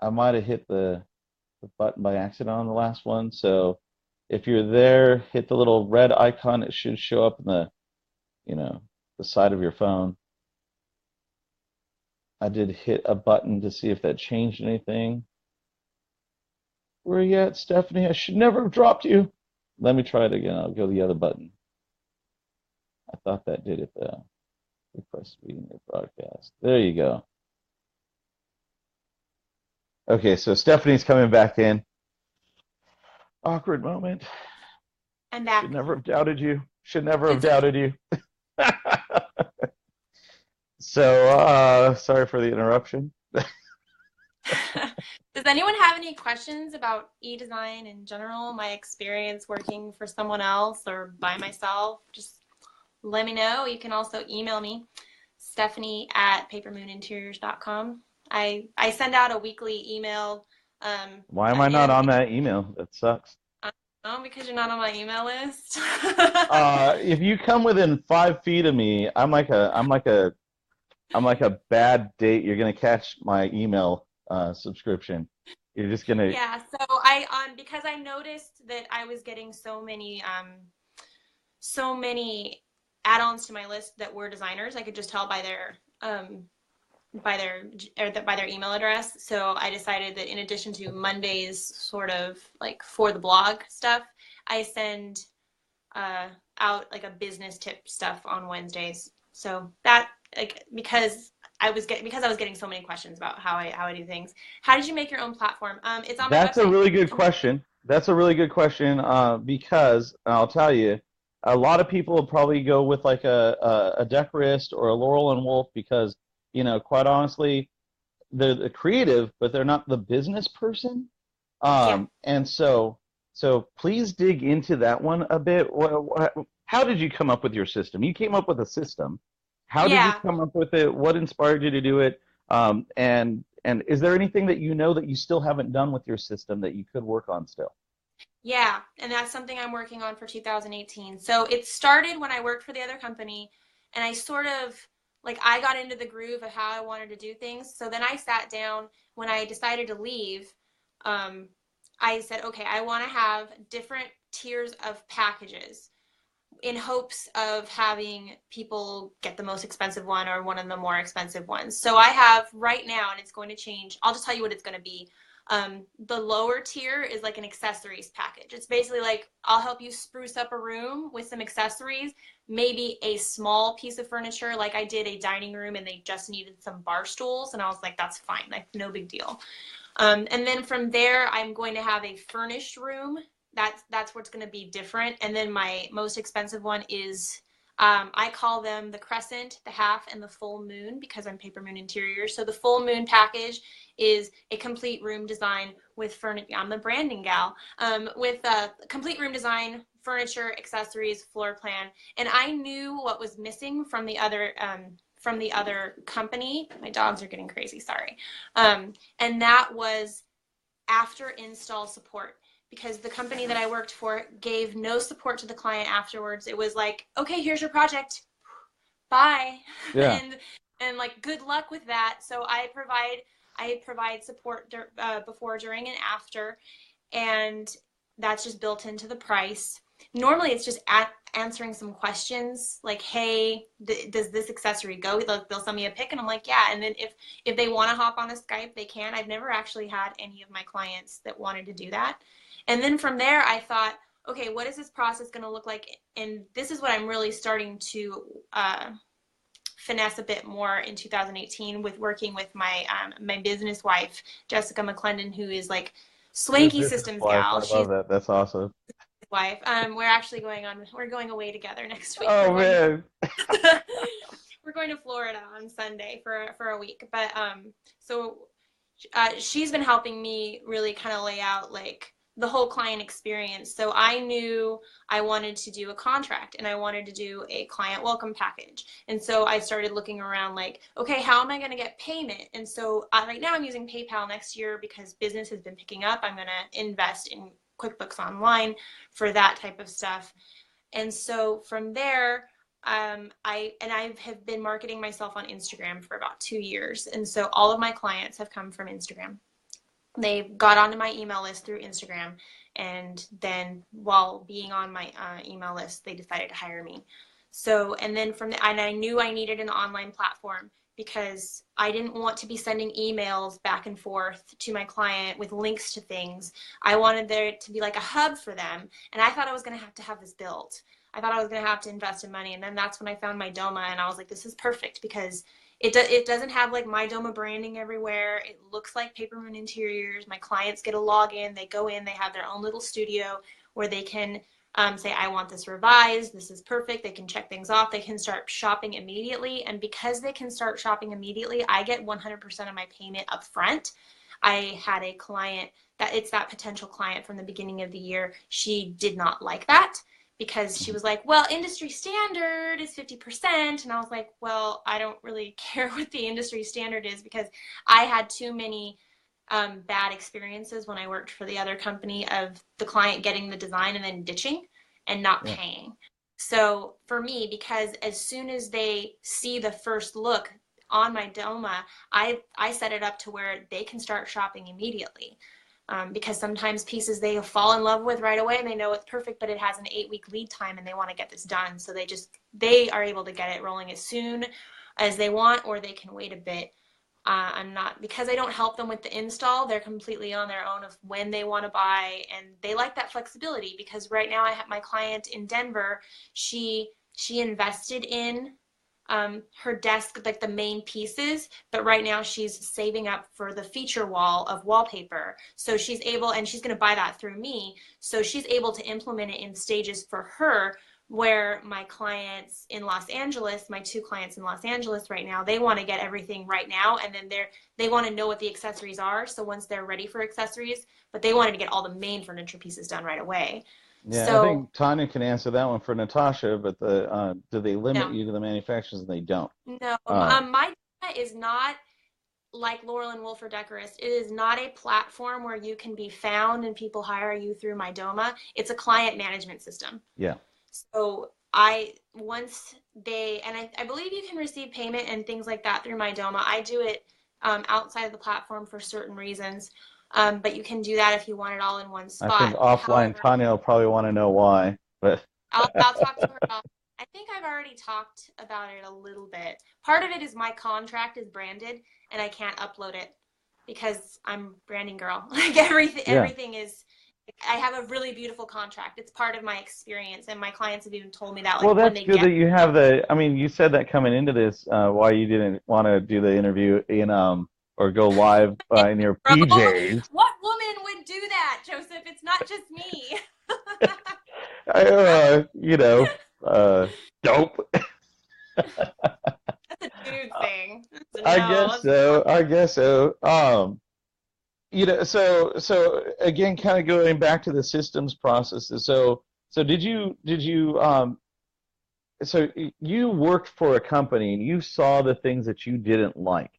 I might have hit the button by accident on the last one. So if you're there, hit the little red icon. It should show up in the side of your phone. I did hit a button to see if that changed anything. Where are you at, Stephanie? I should never have dropped you. Let me try it again. I'll go the other button. I thought that did it though. Request reading your broadcast. There you go. Okay, so Stephanie's coming back in. Awkward moment. I'm back. Should never have doubted you. Should never have doubted you. So, sorry for the interruption. Does anyone have any questions about eDesign in general, my experience working for someone else or by myself? Just let me know. You can also email me, Stephanie at papermooninteriors.com. I send out a weekly email. Why am At I the not end of on the that email? That sucks. Oh, because you're not on my email list. If you come within 5 feet of me, I'm like a bad date. You're gonna catch my email subscription. You're just gonna. Yeah, so because I noticed that I was getting so many add-ons to my list that were designers. I could just tell by their email address. So I decided that in addition to Monday's sort of like for the blog stuff, I send out like a business tip stuff on Wednesdays. So that like because I was getting so many questions about how I do things. How did you make your own platform? It's on my That's a website. really good question. That's a really good question because I'll tell you, a lot of people will probably go with like a Decorist or a Laurel and Wolf because, quite honestly, they're the creative, but they're not the business person. Yeah. And so please dig into that one a bit. How did you come up with your system? You came up with a system. How did you Yeah. come up with it? What inspired you to do it? And is there anything that you know that you still haven't done with your system that you could work on still? Yeah, and that's something I'm working on for 2018. So it started when I worked for the other company, and I sort of like I got into the groove of how I wanted to do things. So then I sat down when I decided to leave. Um, I said, okay, I want to have different tiers of packages in hopes of having people get the most expensive one or one of the more expensive ones. So I have right now, and it's going to change. I'll just tell you what it's going to be. The lower tier is like an accessories package. It's basically like I'll help you spruce up a room with some accessories, maybe a small piece of furniture. Like I did a dining room and they just needed some bar stools, and I was like, that's fine, like no big deal. And then from there, I'm going to have a furnished room. That's what's going to be different. And then my most expensive one is I call them the crescent, the half, and the full moon because I'm Paper Moon Interiors. So the full moon package is a complete room design with furniture. I'm the branding gal with complete room design, furniture, accessories, floor plan. And I knew what was missing from the other company. My dogs are getting crazy. Sorry. And that was after install support because the company that I worked for gave no support to the client afterwards. It was like, okay, here's your project. Bye. Yeah. and like good luck with that. So I provide support before, during, and after, and that's just built into the price. Normally, it's just answering some questions like, "Hey, does this accessory go?" They'll send me a pic, and I'm like, "Yeah." And then if they want to hop on a Skype, they can. I've never actually had any of my clients that wanted to do that. And then from there, I thought, okay, what is this process going to look like? And this is what I'm really starting to finesse a bit more in 2018 with working with my business wife, Jessica McClendon, who is like Your swanky business systems wife. gal. I She's love that. That's awesome. wife. We're going away together next week. Oh man. We're going to Florida on Sunday for a week. But so she's been helping me really kind of lay out like the whole client experience. So I knew I wanted to do a contract and I wanted to do a client welcome package. And so I started looking around like, okay, how am I going to get payment? And so right now I'm using PayPal. Next year, because business has been picking up, I'm going to invest in QuickBooks Online for that type of stuff. And so from there, I have been marketing myself on Instagram for about 2 years. And so all of my clients have come from Instagram. They got onto my email list through Instagram, and then while being on my email list, they decided to hire me. So, and then and I knew I needed an online platform because I didn't want to be sending emails back and forth to my client with links to things. I wanted there to be like a hub for them, and I thought I was going to have this built. I thought I was going to have to invest in money, and then that's when I found my Doma, and I was like, this is perfect because it doesn't have like my Doma branding everywhere. It looks like Paper Moon Interiors. My clients get a login. They go in. They have their own little studio where they can say, I want this revised. This is perfect. They can check things off. They can start shopping immediately. And because they can start shopping immediately, I get 100% of my payment up front. I had a client it's that potential client from the beginning of the year. She did not like that because she was like, well, industry standard is 50%. And I was like, well, I don't really care what the industry standard is, because I had too many bad experiences when I worked for the other company of the client getting the design and then ditching and not Yeah. paying. So for me, because as soon as they see the first look on my Doma, I set it up to where they can start shopping immediately. Because sometimes pieces they fall in love with right away and they know it's perfect, but it has an 8-week lead time and they want to get this done. So they are able to get it rolling as soon as they want, or they can wait a bit. I'm not, because I don't help them with the install, they're completely on their own of when they want to buy, and they like that flexibility. Because right now I have my client in Denver, she invested in her desk, like the main pieces, but right now she's saving up for the feature wall of wallpaper. So she's able, and she's going to buy that through me. So she's able to implement it in stages for her, where my clients in Los Angeles, my 2 clients in Los Angeles right now, they want to get everything right now. And then they want to know what the accessories are. So once they're ready for accessories, but they wanted to get all the main furniture pieces done right away. Yeah, I So think Tanya can answer that one for Natasha, but do they limit no, you to the manufacturers? And they don't. no, Uh, my data is not like Laurel and Wolf or Decorist. It is not a platform where you can be found and people hire you through my Doma. It's a client management system. yeah. So once I believe you can receive payment and things like that through my Doma. I do it outside of the platform for certain reasons. But you can do that if you want it all in one I think spot. offline However, Tanya will probably want to know why, but I'll talk to her about. I think I've already talked about it a little bit. Part of it is my contract is branded and I can't upload it because I'm branding girl. Like yeah. everything is. I have a really beautiful contract. It's part of my experience, and my clients have even told me that, Well, like when that's they good get. that you have I mean, you said that coming into this, why you didn't want to do the interview in or go live in your Bro, PJs. what woman would do that, Joseph? It's not just me. You know, dope. That's a dude thing. That's a I no. guess That's not. so. I guess so. So again, kind of going back to the systems processes. So so you worked for a company and you saw the things that you didn't like.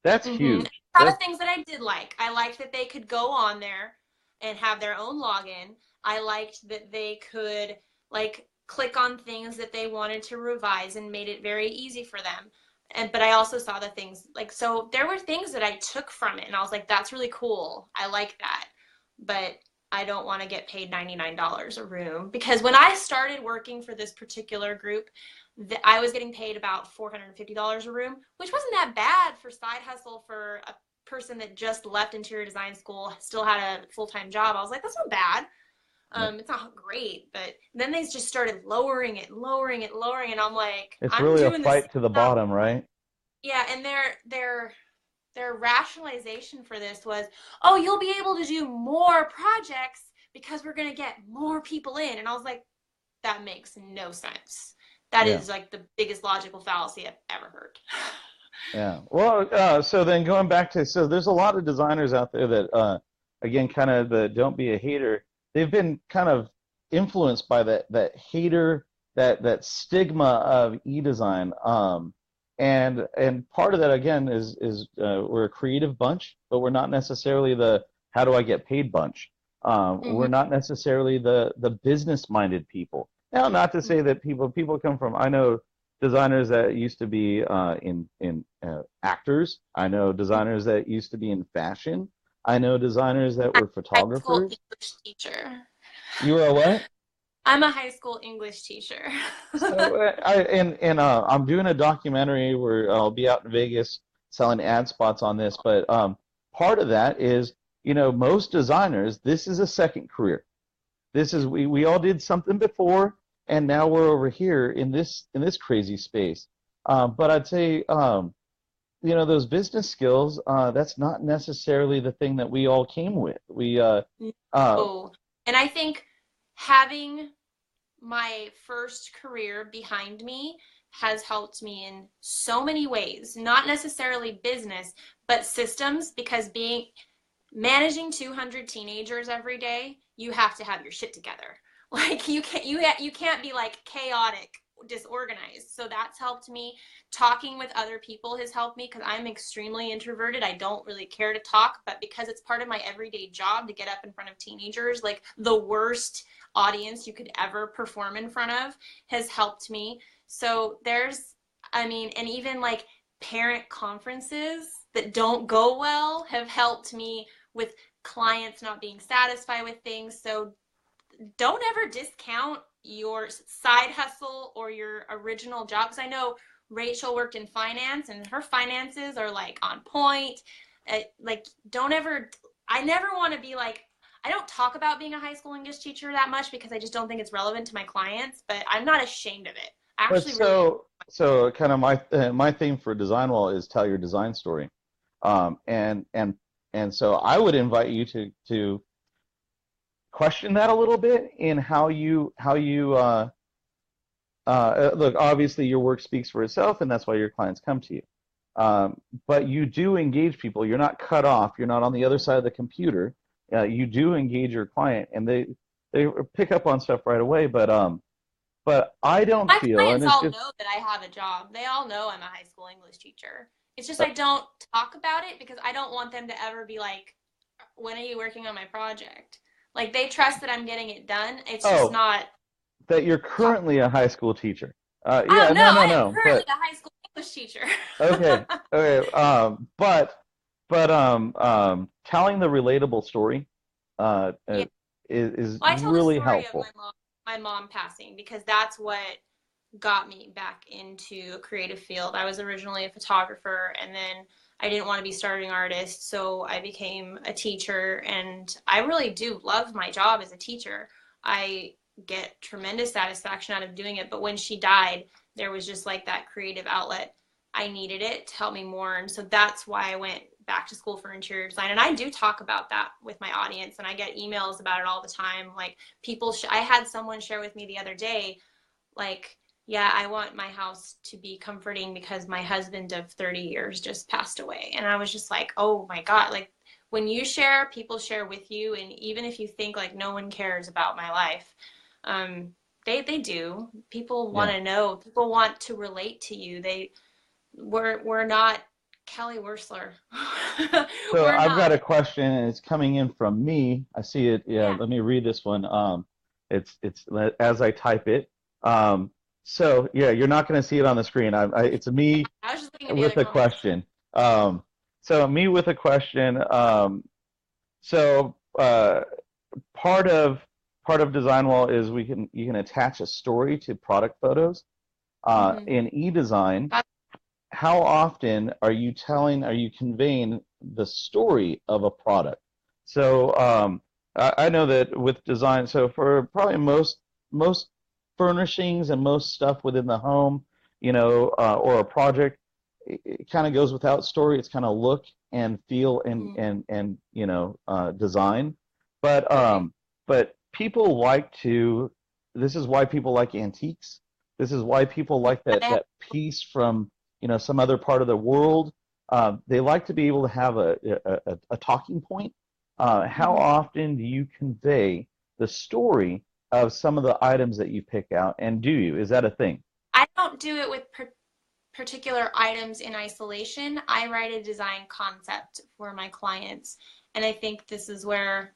That's Mm-hmm. huge. A lot That's of things that I did like. I liked that they could go on there and have their own login. I liked that they could like click on things that they wanted to revise and made it very easy for them. But I also saw the things like, so there were things that I took from it and I was like, that's really cool. I like that. But I don't want to get paid $99 a room, because when I started working for this particular group, I was getting paid about $450 a room, which wasn't that bad for side hustle for a person that just left interior design school, still had a full-time job. I was like, that's not bad. It's not great, but then they just started lowering it, lowering it, lowering, and I'm like, it's I'm really a doing this fight to the stuff. bottom, right? Yeah, and their rationalization for this was, oh, you'll be able to do more projects because we're gonna get more people in, and I was like, that makes no sense. That Yeah. is like the biggest logical fallacy I've ever heard. Yeah. Well, so then going back to, so there's a lot of designers out there that, again, kind of the don't be a hater. They've been kind of influenced by that hater, that stigma of e-design. And part of that again is we're a creative bunch, but we're not necessarily the how do I get paid bunch. We're Mm-hmm. not necessarily the business-minded people. Now, not to say that people come from, I know designers that used to be in actors. I know designers that used to be in fashion. I know designers that were High school photographers. English teacher. You were a what? I'm a high school English teacher. So I'm doing a documentary where I'll be out in Vegas selling ad spots on this. But part of that is, most designers, this is a second career. This is we all did something before, and now we're over here in this crazy space. But I'd say those business skills, that's not necessarily the thing that we all came with. Uh, Oh, and I think having my first career behind me has helped me in so many ways, not necessarily business, but systems, because managing 200 teenagers every day, you have to have your shit together. Like you can't be like chaotic, disorganized. So that's helped me. Talking with other people has helped me because I'm extremely introverted. I don't really care to talk, but because it's part of my everyday job to get up in front of teenagers, like the worst audience you could ever perform in front of, has helped me. So I mean, and even like parent conferences that don't go well have helped me with clients not being satisfied with things. So don't ever discount your side hustle or your original job. Because I know Rachel worked in finance and her finances are like on point. Like, don't ever, I never want to be like, I don't talk about being a high school English teacher that much because I just don't think it's relevant to my clients, but I'm not ashamed of it. I But actually really, so kind of my theme for Design Wall is tell your design story. Um, and and and so I would invite you to question that a little bit in how you look. Obviously, your work speaks for itself, and that's why your clients come to you. But you do engage people. You're not cut off. You're not on the other side of the computer. You do engage your client, and they pick up on stuff right away. But I don't my feel, and clients it's all just know that I have a job. They all know I'm a high school English teacher. It's just I don't talk about it because I don't want them to ever be like, when are you working on my project? Like they trust that I'm getting it done. It's just oh, not that you're talk. currently a high school teacher. Oh Yeah, no, no, no, I am no. currently But a high school English teacher. okay, okay. Telling the relatable story uh, Yeah. uh, is Well, I tell the really story of helpful. my mom passing because that's what got me back into a creative field. I was originally a photographer and then I didn't want to be starving artist, so I became a teacher and I really do love my job as a teacher. I get tremendous satisfaction out of doing it, but when she died, there was just like that creative outlet. I needed it to help me more, and so that's why I went back to school for interior design. And I do talk about that with my audience and I get emails about it all the time. Like I had someone share with me the other day, like, yeah, I want my house to be comforting because my husband of 30 years just passed away. And I was just like, oh my God, like when you share, people share with you. And even if you think like no one cares about my life, um, they do. People want Yeah. to know, people want to relate to you. We're not Kelly Wursler. So We're I've got not. a question, and it's coming in from me. I see it. Yeah, Yeah. let me read this one. It's as I type it. Um, so yeah, you're not going to see it on the screen. It's me I was just looking at the other with a comments. question. So me with a question. So part of Design Wall is you can attach a story to product photos. Mm-hmm. In eDesign, how often are you conveying the story of a product? So I know that with design, so for probably most furnishings and most stuff within the home, or a project, it kind of goes without story. It's kind of look and feel Mm-hmm. and design. But Right. people like to. This is why people like antiques. This is why people like I that piece from some other part of the world. They like to be able to have a talking point. How have, often do you convey the story of some of the items that you pick out, and do you? Is that a thing? I don't do it with particular items in isolation. I write a design concept for my clients. And I think this is where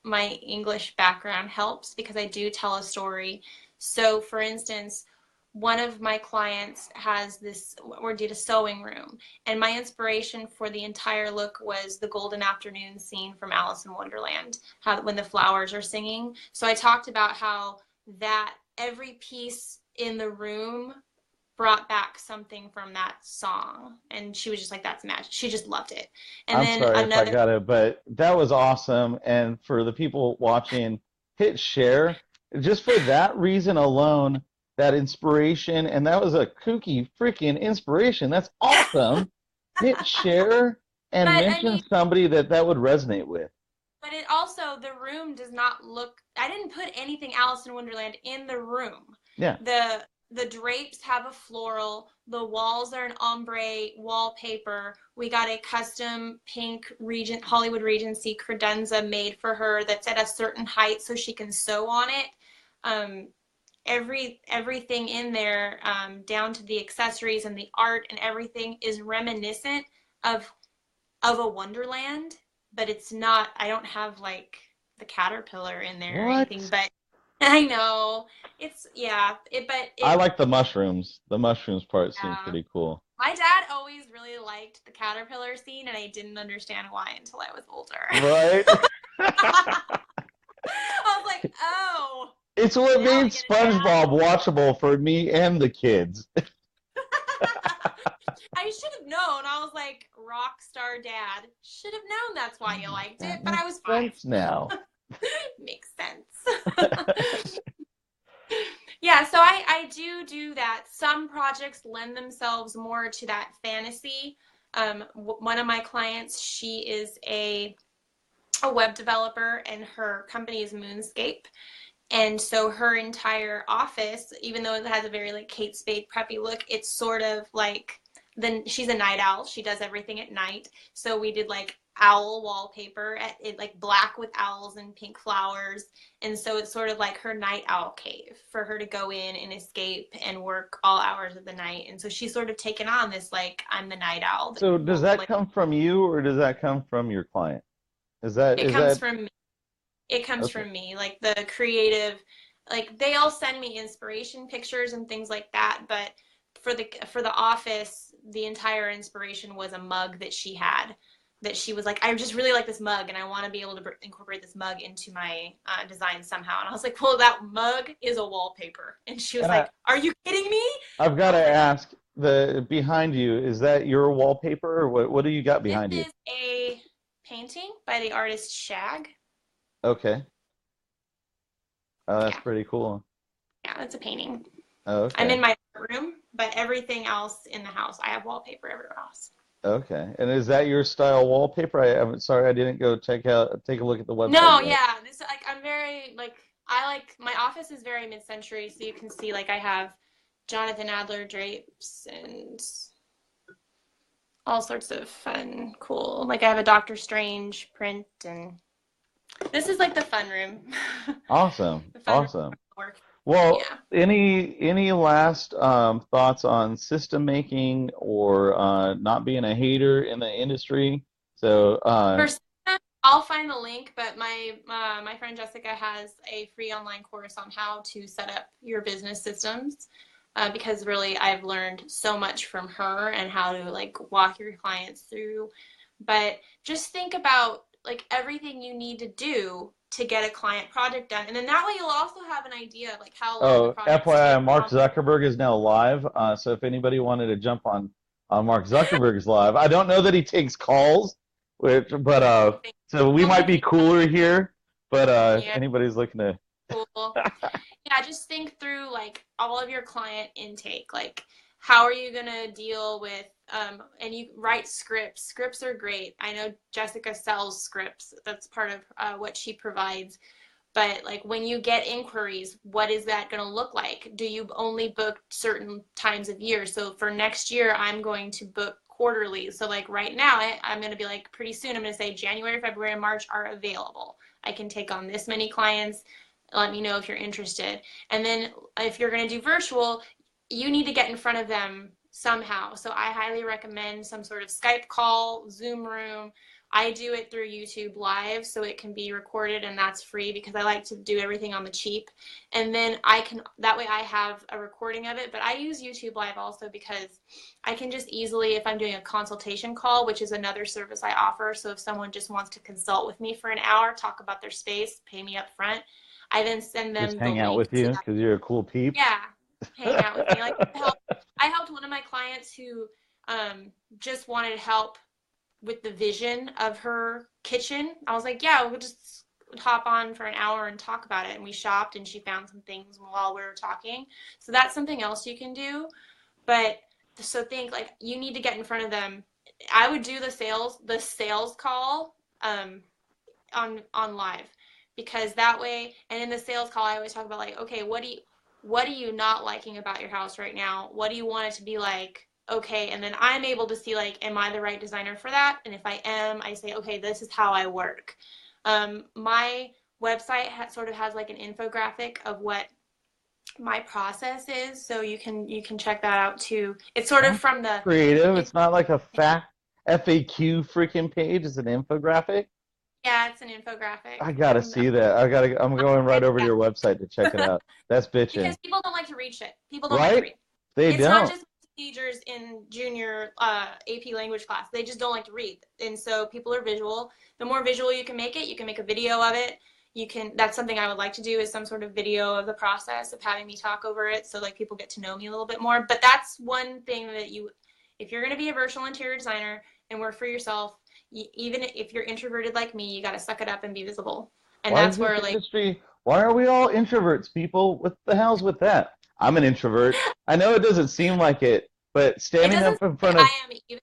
my English background helps because I do tell a story. So, for instance, one of my clients has this, or did a sewing room, and my inspiration for the entire look was the golden afternoon scene from Alice in Wonderland, how when the flowers are singing. So I talked about how that every piece in the room brought back something from that song, and she was just like, that's magic. She just loved it. And I'm then sorry if I another, got it, but that was awesome. And for the people watching, hit share. Just for that reason alone, that inspiration, and that was a kooky freaking inspiration. That's awesome. Hit share and but I mention mean, somebody that would resonate with. but it also, the room does not look, I didn't put anything Alice in Wonderland in the room. Yeah, The drapes have a floral, the walls are an ombre wallpaper. We got a custom pink Regent Hollywood Regency credenza made for her that's at a certain height so she can sew on it. Um, everything in there, down to the accessories and the art and everything, is reminiscent of a Wonderland, but it's not. I don't have like the caterpillar in there or anything, What? but I know it's, yeah. But I it, like the mushrooms. The mushrooms part seems yeah. pretty cool. My dad always really liked the caterpillar scene, and I didn't understand why until I was older. Right? I was like, oh, It's what now made I get it, Dad. SpongeBob watchable for me and the kids. I should have known. I was like, rock star dad. Should have known that's why you liked it, That but I makes was sense 5. now. Makes sense. Yeah, so I do that. Some projects lend themselves more to that fantasy. One of my clients, she is a web developer, and her company is Moonscape. And so her entire office, even though it has a very like Kate Spade preppy look, it's sort of like, then she's a night owl. She does everything at night. So we did like owl wallpaper at it, like black with owls and pink flowers. And so it's sort of like her night owl cave for her to go in and escape and work all hours of the night. And so she's sort of taken on this, like, I'm the night owl that So does won't that like, come from you or does that come from your client? Is that it is comes that from it comes okay? from me, like the creative, like they all send me inspiration pictures and things like that, but for the office, the entire inspiration was a mug that she had, that she was like, I just really like this mug and I want to be able to incorporate this mug into my design somehow. And I was like, well, that mug is a wallpaper. And she was And like, are you kidding me? I've got I to was like, ask, the behind you, is that your wallpaper or what do you got this behind you? is a painting by the artist Shag. Okay. Oh, that's Yeah, pretty cool. yeah, that's a painting. Oh, I'm okay. in my room, but everything else in the house, I have wallpaper everywhere else. Okay. And is that your style wallpaper? I'm sorry, I didn't go take a look at the website No, yet. yeah, this, like, I'm very like, I like, my office is very mid-century, so you can see like I have Jonathan Adler drapes and all sorts of fun, cool. Like I have a Doctor Strange print, and this is like the fun room. Awesome. The fun room Awesome. work. Well, Yeah. any last thoughts on system making or not being a hater in the industry? So, For Santa, I'll find the link, but my friend Jessica has a free online course on how to set up your business systems, because really I've learned so much from her and how to like walk your clients through. But just think about like everything you need to do to get a client project done, and then that way you'll also have an idea of like how long the oh, projects take. FYI, Mark Zuckerberg is now live. So if anybody wanted to jump on Mark Zuckerberg's live, I don't know that he takes calls, but so I we don't might think be he does. cooler here. But if Yeah, anybody's looking to, cool. Yeah, just think through like all of your client intake. Like, how are you gonna deal with and you write scripts. Scripts are great. I know Jessica sells scripts. That's part of what she provides. But like when you get inquiries, what is that going to look like? Do you only book certain times of year? So for next year, I'm going to book quarterly. So like right now, I'm going to be like, pretty soon, I'm going to say January, February, and March are available. I can take on this many clients. Let me know if you're interested. And then if you're going to do virtual, you need to get in front of them somehow. So I highly recommend some sort of Skype call, Zoom room. I do it through YouTube Live, so it can be recorded, and that's free because I like to do everything on the cheap. And then that way I have a recording of it, but I use YouTube Live also because I can just easily, if I'm doing a consultation call, which is another service I offer, so if someone just wants to consult with me for an hour, talk about their space, pay me up front, I then send just them the hang out link with to you that. because you're a cool peep. Yeah, hang out with me. Like I helped one of my clients who just wanted help with the vision of her kitchen. I was like, yeah, we'll just hop on for an hour and talk about it. And we shopped and she found some things while we were talking. So that's something else you can do. But so think like you need to get in front of them. I would do the sales call on live, because that way, and in the sales call I always talk about like, okay, what are you not liking about your house right now? What do you want it to be like? Okay, and then I'm able to see like, am I the right designer for that? And if I am, I say, okay, this is how I work. My website sort of has like an infographic of what my process is, so you can check that out too. It's sort of That's from the creative. It's not like a FAQ freaking page. It's an infographic. yeah, it's an infographic. I gotta see that. I'm going right over to your website to check it out. That's bitching. Because people don't like to read shit. People don't like to Right? read. They It's not don't. just teenagers in junior AP language class. They just don't like to read. And so people are visual. The more visual you can make it, you can make a video of it. That's something I would like to do, is some sort of video of the process of having me talk over it, so like people get to know me a little bit more. But that's one thing that if you're going to be a virtual interior designer and work for yourself, even if you're introverted like me, you got to suck it up and be visible. And Why that's is this where like, industry? Why are we all introverts, people? What the hell's with that? I'm an introvert. I know it doesn't seem like it, but it standing doesn't up in say front I of am either.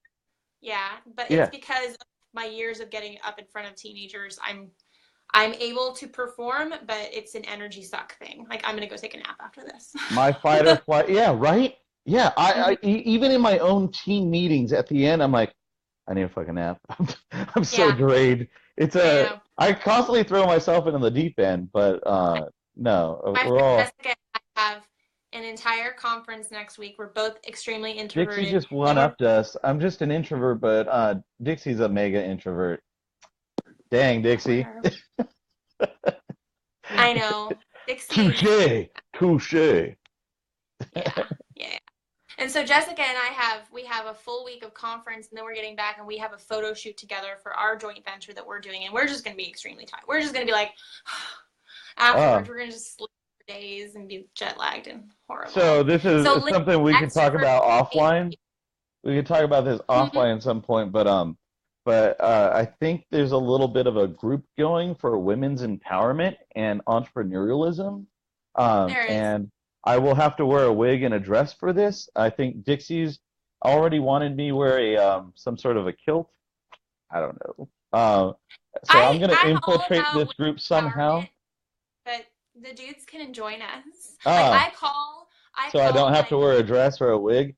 Yeah, but it's yeah, because of my years of getting up in front of teenagers, I'm able to perform, but it's an energy suck thing. Like, I'm gonna go take a nap after this. my fight or flight. Yeah, right. Yeah, Mhm. even in my own team meetings at the end, I'm like, I need a fucking nap. I'm so Yeah, drained. I know. I constantly throw myself into the deep end, but no, My we're friend all. Jessica and I have an entire conference next week. We're both extremely Dixie introverted. just one Then we're upped us. I'm just an introvert, but Dixie's a mega introvert. Dang, Dixie. whatever. I know. Dixie's Touche, touche. yeah, yeah. And so Jessica and we have a full week of conference, and then we're getting back and we have a photo shoot together for our joint venture that we're doing, and we're just going to be extremely tired. We're just going to be like, afterwards, Oh, we're going to just sleep for days and be jet lagged and so horrible. this So is Lynn, something we could talk extrovert, about offline. We could talk about this hmm, offline at some point, but I think there's a little bit of a group going for women's empowerment and entrepreneurialism, there is. and I will have to wear a wig and a dress for this. I think Dixie's already wanted me wear a some sort of a kilt. I don't know. So I'm gonna I'm all infiltrate about this women's group somehow. empowerment, but the dudes can join us. Like, Ah, I so I don't call have my to wear a dress or a wig.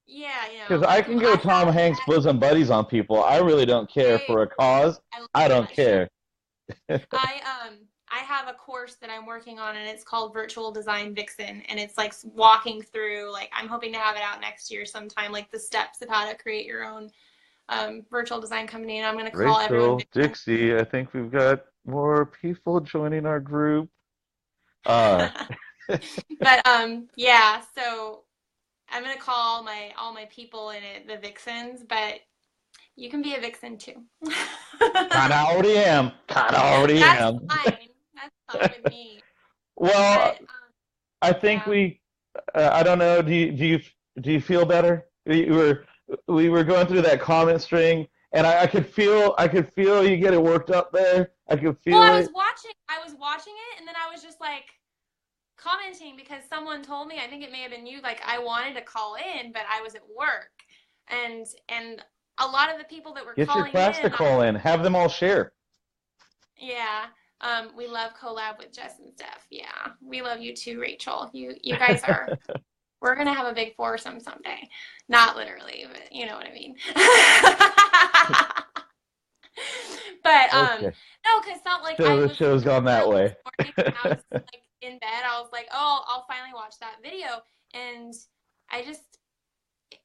yeah, Because I can go I Tom have Hanks bosom buddies on people. I really don't care hey, for a cause. I love I don't that shit. care. I have a course that I'm working on, and it's called Virtual Design Vixen, and it's like walking through, like, I'm hoping to have it out next year sometime, like the steps of how to create your own virtual design company, and I'm going to call everyone Rachel, Vixen. Dixie, I think we've got more people joining our group. Uh, But yeah, so I'm going to call all my people in it the Vixens, but you can be a Vixen too. kind of already am. Kind of already That's am. fine. That's fine with me. Well, But I think yeah. I don't know. Do you feel better? We were going through that comment string, and I could feel you getting worked up there. I could Well, feel it. I was watching it, and then I was just like commenting because someone told me, I think it may have been you, like I wanted to call in, but I was at work. And a lot of the people that were Get your calling class to in, call in. Have them all share. yeah. We love collab with Jess and Steph. Yeah. We love you too, Rachel. You guys are we're gonna have a big foursome someday. Not literally, but you know what I mean. But Okay. no, because not like So I the was show's gone that thrilled this way. morning when I was like in bed. I was like, oh, I'll finally watch that video, and I just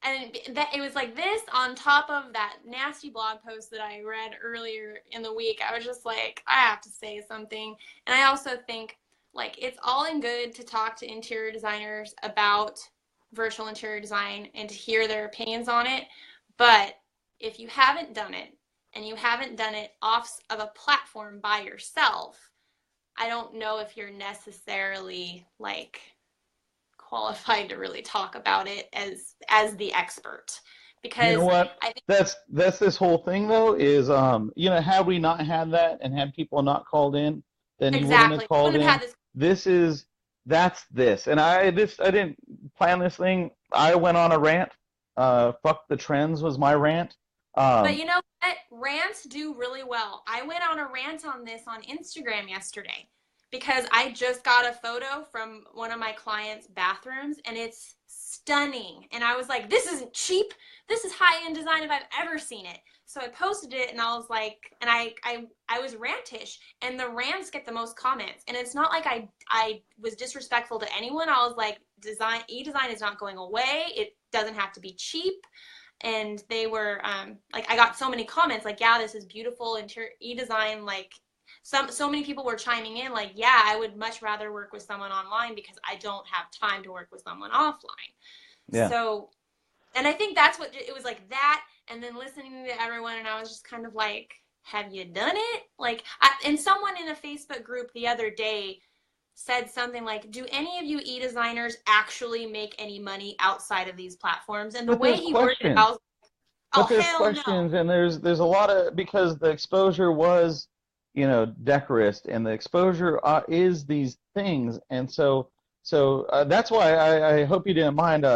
and that it was like this on top of that nasty blog post that I read earlier in the week. I was just like, I have to say something, and I also think like it's all in good to talk to interior designers about virtual interior design and to hear their opinions on it, but if you haven't done it and you haven't done it off of a platform by yourself, I don't know if you're necessarily like qualified to really talk about it as the expert, You know because what? I think That's this whole thing though, is had we not had that and had people not called in, then you wouldn't have exactly we called wouldn't have in. had this. This is that's this. And I didn't plan this thing. I went on a rant. Fuck the trends was my rant. But Um you know what? Rants do really well. I went on a rant on this on Instagram yesterday because I just got a photo from one of my clients' bathrooms, and it's stunning. And I was like, this isn't cheap. This is high-end design if I've ever seen it. so I posted it, and I was like, and I was rantish, and the rants get the most comments. And it's not like I was disrespectful to anyone. I was like, eDesign is not going away. It doesn't have to be cheap. And they were like, I got so many comments like, yeah, this is beautiful interior eDesign. Like, so many people were chiming in like, yeah, I would much rather work with someone online because I don't have time to work with someone offline. Yeah. So, and I think that's what it was, like that. And then listening to everyone, and I was just kind of like, have you done it? Like, and someone in a Facebook group the other day said something like, do any of you e-designers actually make any money outside of these platforms? And the But way there's he worded it, questions. I was like, oh, But there's hell no. questions, and there's a lot of, because the exposure was, decorous, and the exposure is these things, and so that's why I hope you didn't mind.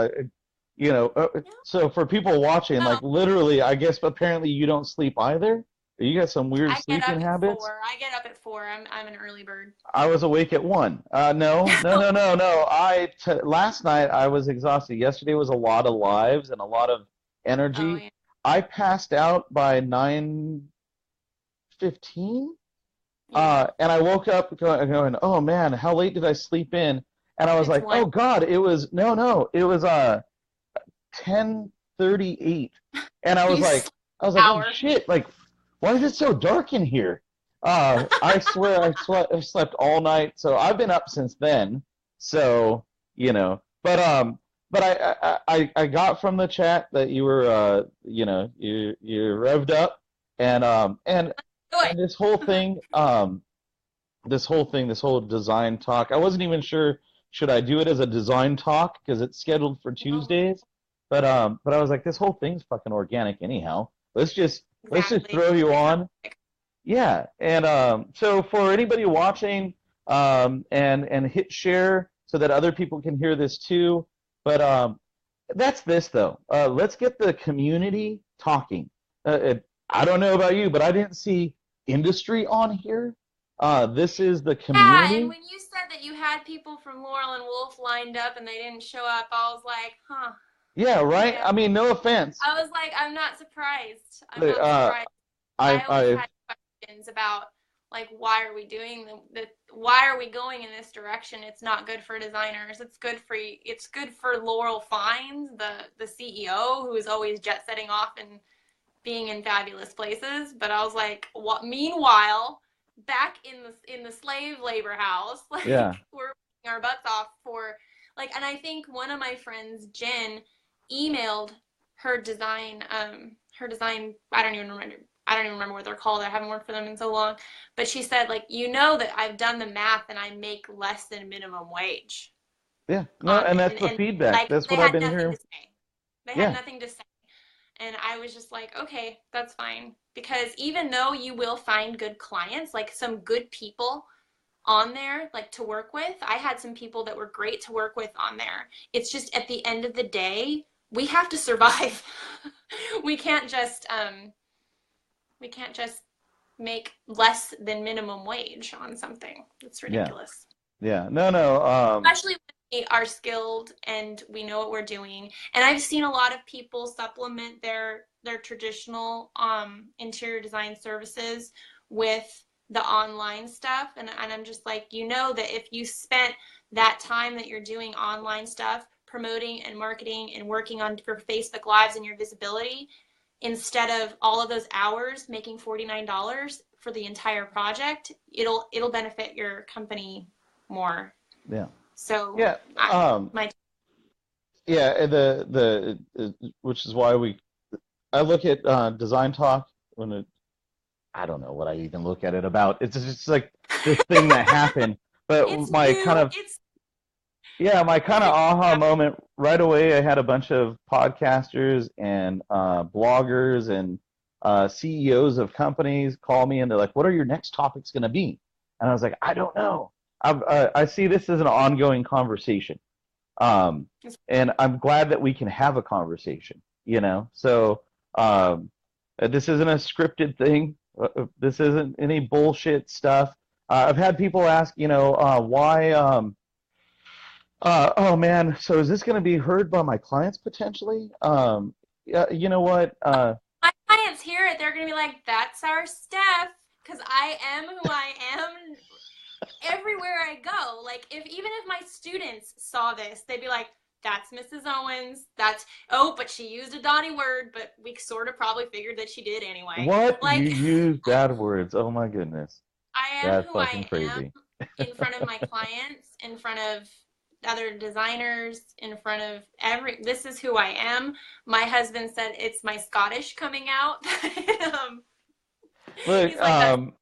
So for people watching, No, like literally, I guess apparently you don't sleep either. You got some weird I get sleeping up at habits. 4. I get up at 4. I'm an early bird. I was awake at 1. No, no, no, no, no. Last night I was exhausted. Yesterday was a lot of lives and a lot of Oh energy. yeah. I passed out by 9:15, Yeah. and I woke up going, oh man, how late did I sleep in? And I was It's like, one oh God, it was 10:38, and I was you like, sleep oh hour. shit, like, why is it so dark in here? I swear I slept all night, so I've been up since then. So, but I got from the chat that you were, you revved up, and Good. this whole thing, this whole design talk. I wasn't even sure should I do it as a design talk because it's scheduled for No, Tuesdays, but I was like, this whole thing's fucking organic anyhow. Let's just exactly. throw you It's not on. Yeah, and so for anybody watching, and hit share so that other people can hear this too. But that's this though. Let's get the community talking. I don't know about you, but I didn't see industry on here. This is the yeah, and community. when you said that you had people from Laurel and Wolf lined up and they didn't show up, I was like, huh. Yeah, right. Yeah. I mean, no offense. I was like, I'm not surprised. I'm not Uh, surprised. I always I had questions about like, why are we doing why are we going in this direction? It's not good for designers. It's good for Laurel Fines, the CEO, who is always jet setting off and being in fabulous places. But I was like, what? Meanwhile, back in the slave labor house, like yeah, we're working our butts off for like. And I think one of my friends, Jen, emailed her design. I don't even remember what they're called. I haven't worked for them in so long. But she said, like, that I've done the math and I make less than minimum wage yeah. No, on and it. that's the And feedback. like That's they what I've had been nothing hearing. to say. They had Yeah, nothing to say. And I was just like, okay, that's fine. Because even though you will find good clients, like some good people on there, like to work with, I had some people that were great to work with on there. It's just at the end of the day, we have to survive. we can't just we can't just make less than minimum wage on something. It's yeah, ridiculous. yeah. No, no. Especially when we are skilled and we know what we're doing. And I've seen a lot of people supplement their traditional interior design services with the online stuff. And I'm just like, that if you spent that time that you're doing online stuff, promoting and marketing and working on your Facebook Lives and your visibility, instead of all of those hours making $49 for the entire project, it'll benefit your company more. Yeah, So yeah. my Yeah, and which is why I look at Design Talk when I don't know what I even look at it about. It's just like this thing that happened. But it's new. It's my kind of aha moment right away. I had a bunch of podcasters and bloggers and CEOs of companies call me and they're like, "What are your next topics going to be?" And I was like, "I don't know." I see this as an ongoing conversation. Um, and I'm glad that we can have a conversation. So this isn't a scripted thing. This isn't any bullshit stuff. I've had people ask, why. Oh man, so is this going to be heard by my clients potentially? Yeah, you know what? my clients hear it, they're going to be like, that's our Steph, because I am who I am everywhere I go. Like, even if my students saw this, they'd be like, that's Mrs. Owens. But she used a naughty word, but we sort of probably figured that she did anyway. What? Like, You use bad words. Oh my goodness. I am That's who fucking I am crazy. in front of my clients, in front of other designers, in front of this is who I am. My husband said it's my Scottish coming out. Look, He's like, that's you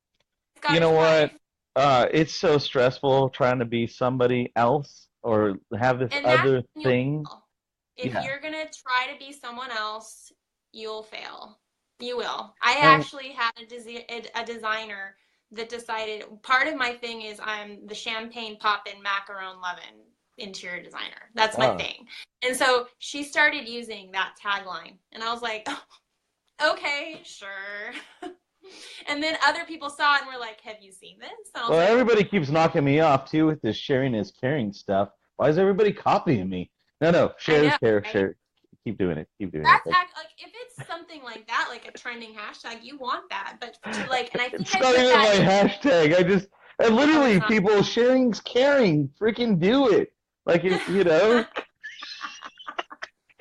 Scottish know wife. what? It's so stressful trying to be somebody else or have this And that's other when you'll thing. fail. If Yeah. you're gonna try to be someone else, you'll fail. You will. I And actually had a designer that decided part of my thing is I'm the champagne poppin' macaron lovin' interior designer. That's my uh, thing. And so she started using that tagline, and I was like, oh, okay, sure. And then other people saw it and were like, have you seen this? And I was well, like, everybody keeps knocking me off too with this sharing is caring stuff. Why is everybody copying me? No, I share is know, care, right? share. Keep doing it. Keep doing it. That's like if it's something like that, like a trending hashtag, you want that. But to like, and I think It's I not put even that my in. hashtag. And Oh, it's literally not. people sharing's caring. Freaking do it. Like,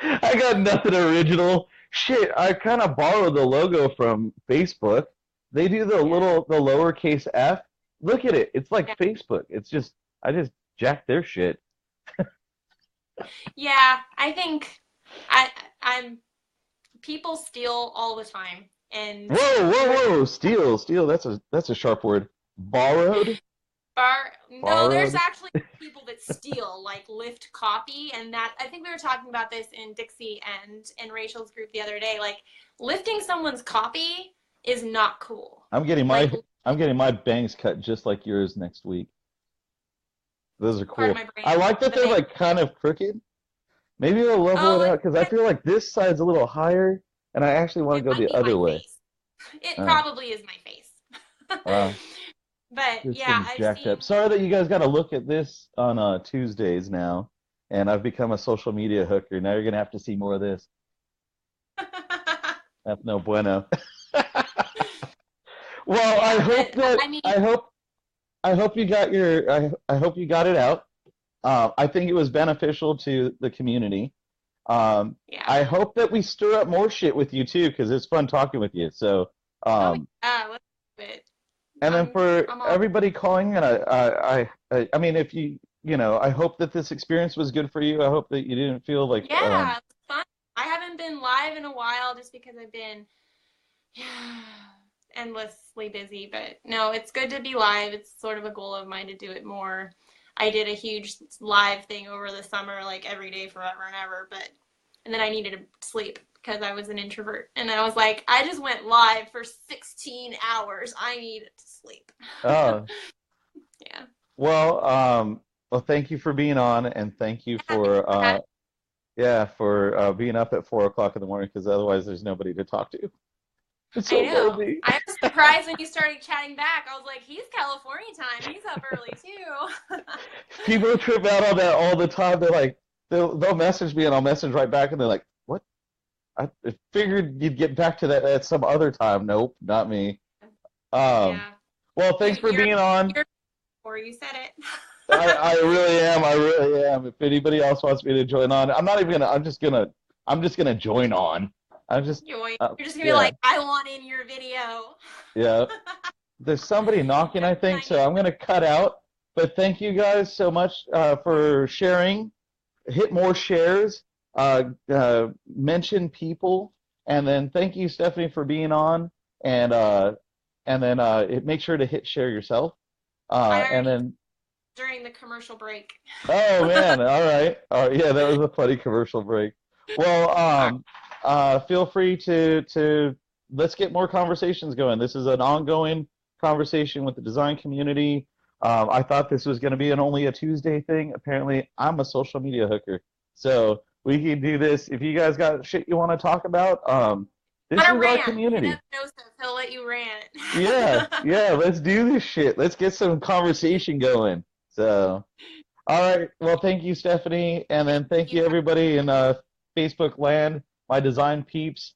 I got nothing original. Shit, I kind of borrowed the logo from Facebook. They do the Yeah. lowercase f. Look at it. It's like Yeah. Facebook. I just jacked their shit. Yeah. I think I I'm people steal all the time, and you're Whoa. Steal. That's a sharp word. Borrowed? no. There's Borrowed? actually people that steal, like lift copy, and that I think we were talking about this in Dixie and in Rachel's group the other day. Like lifting someone's copy is not cool. I'm getting Like, my bangs cut just like yours next week. Those are part of cool. my brain, I like that the they're bang. like kind of crooked. Maybe I'll level Oh, it out because I feel like this side's a little higher, and I actually want it to go might the be my other way. face. It Uh, probably is my face. wow, But this yeah, thing's I've jacked seen. up. Sorry that you guys got to look at this on Tuesdays now, and I've become a social media hooker. Now you're gonna have to see more of this. That's no bueno. Well, Yeah, but I mean, I hope you got I hope you got it out. I think it was beneficial to the community. yeah. I hope that we stir up more shit with you too, because it's fun talking with you. So, Oh um, yeah, let's do it. and then for I'm all. everybody calling, and I mean, if I hope that this experience was good for you. I hope that you didn't feel like, Yeah, it's fun. I haven't been live in a while just because I've been endlessly busy. But no, it's good to be live. It's sort of a goal of mine to do it more. I did a huge live thing over the summer, like every day forever and ever. And then I needed to sleep because I was an introvert. And I was like, I just went live for 16 hours. I needed to sleep. oh, Yeah. well, thank you for being on, and thank you Yeah, thanks for for having. being up at 4 o'clock in the morning, because otherwise there's nobody to talk to. It's I so know. lonely. I was surprised when you started chatting back. I was like, he's California time. He's up early too. People trip out on that all the time. They're like, they'll message me and I'll message right back, and they're like, "What? I figured you'd get back to that at some other time." Nope, not me. Um, Yeah. well, thanks for You're being on. before you said it. I really am. I really am. If anybody else wants me to join on, I'm not even gonna. I'm just gonna join on. I'm just. You're just gonna be Yeah, like, I want in your video. yeah. There's somebody knocking, I think, so I'm gonna cut out. But thank you guys so much for sharing. Hit more shares. Mention people, and then thank you, Stephanie, for being on. And then make sure to hit share yourself. I And already then during the commercial break. oh man, all right. Yeah, that was a funny commercial break. Well, feel free to let's get more conversations going. This is an ongoing conversation with the design community. I thought this was going to be only a Tuesday thing. Apparently, I'm a social media hooker, so we can do this. If you guys got shit you want to talk about, this On a is our rant. Hit community. up Joseph. He'll let you rant. Yeah, let's do this shit. Let's get some conversation going. So, all right. Well, thank you, Stephanie, and then thank you everybody in Facebook land, my design peeps.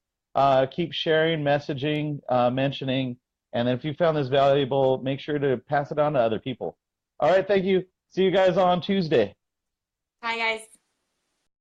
Keep sharing, messaging, mentioning, and then if you found this valuable, make sure to pass it on to other people. All right, thank you. See you guys on Tuesday. Hi, guys.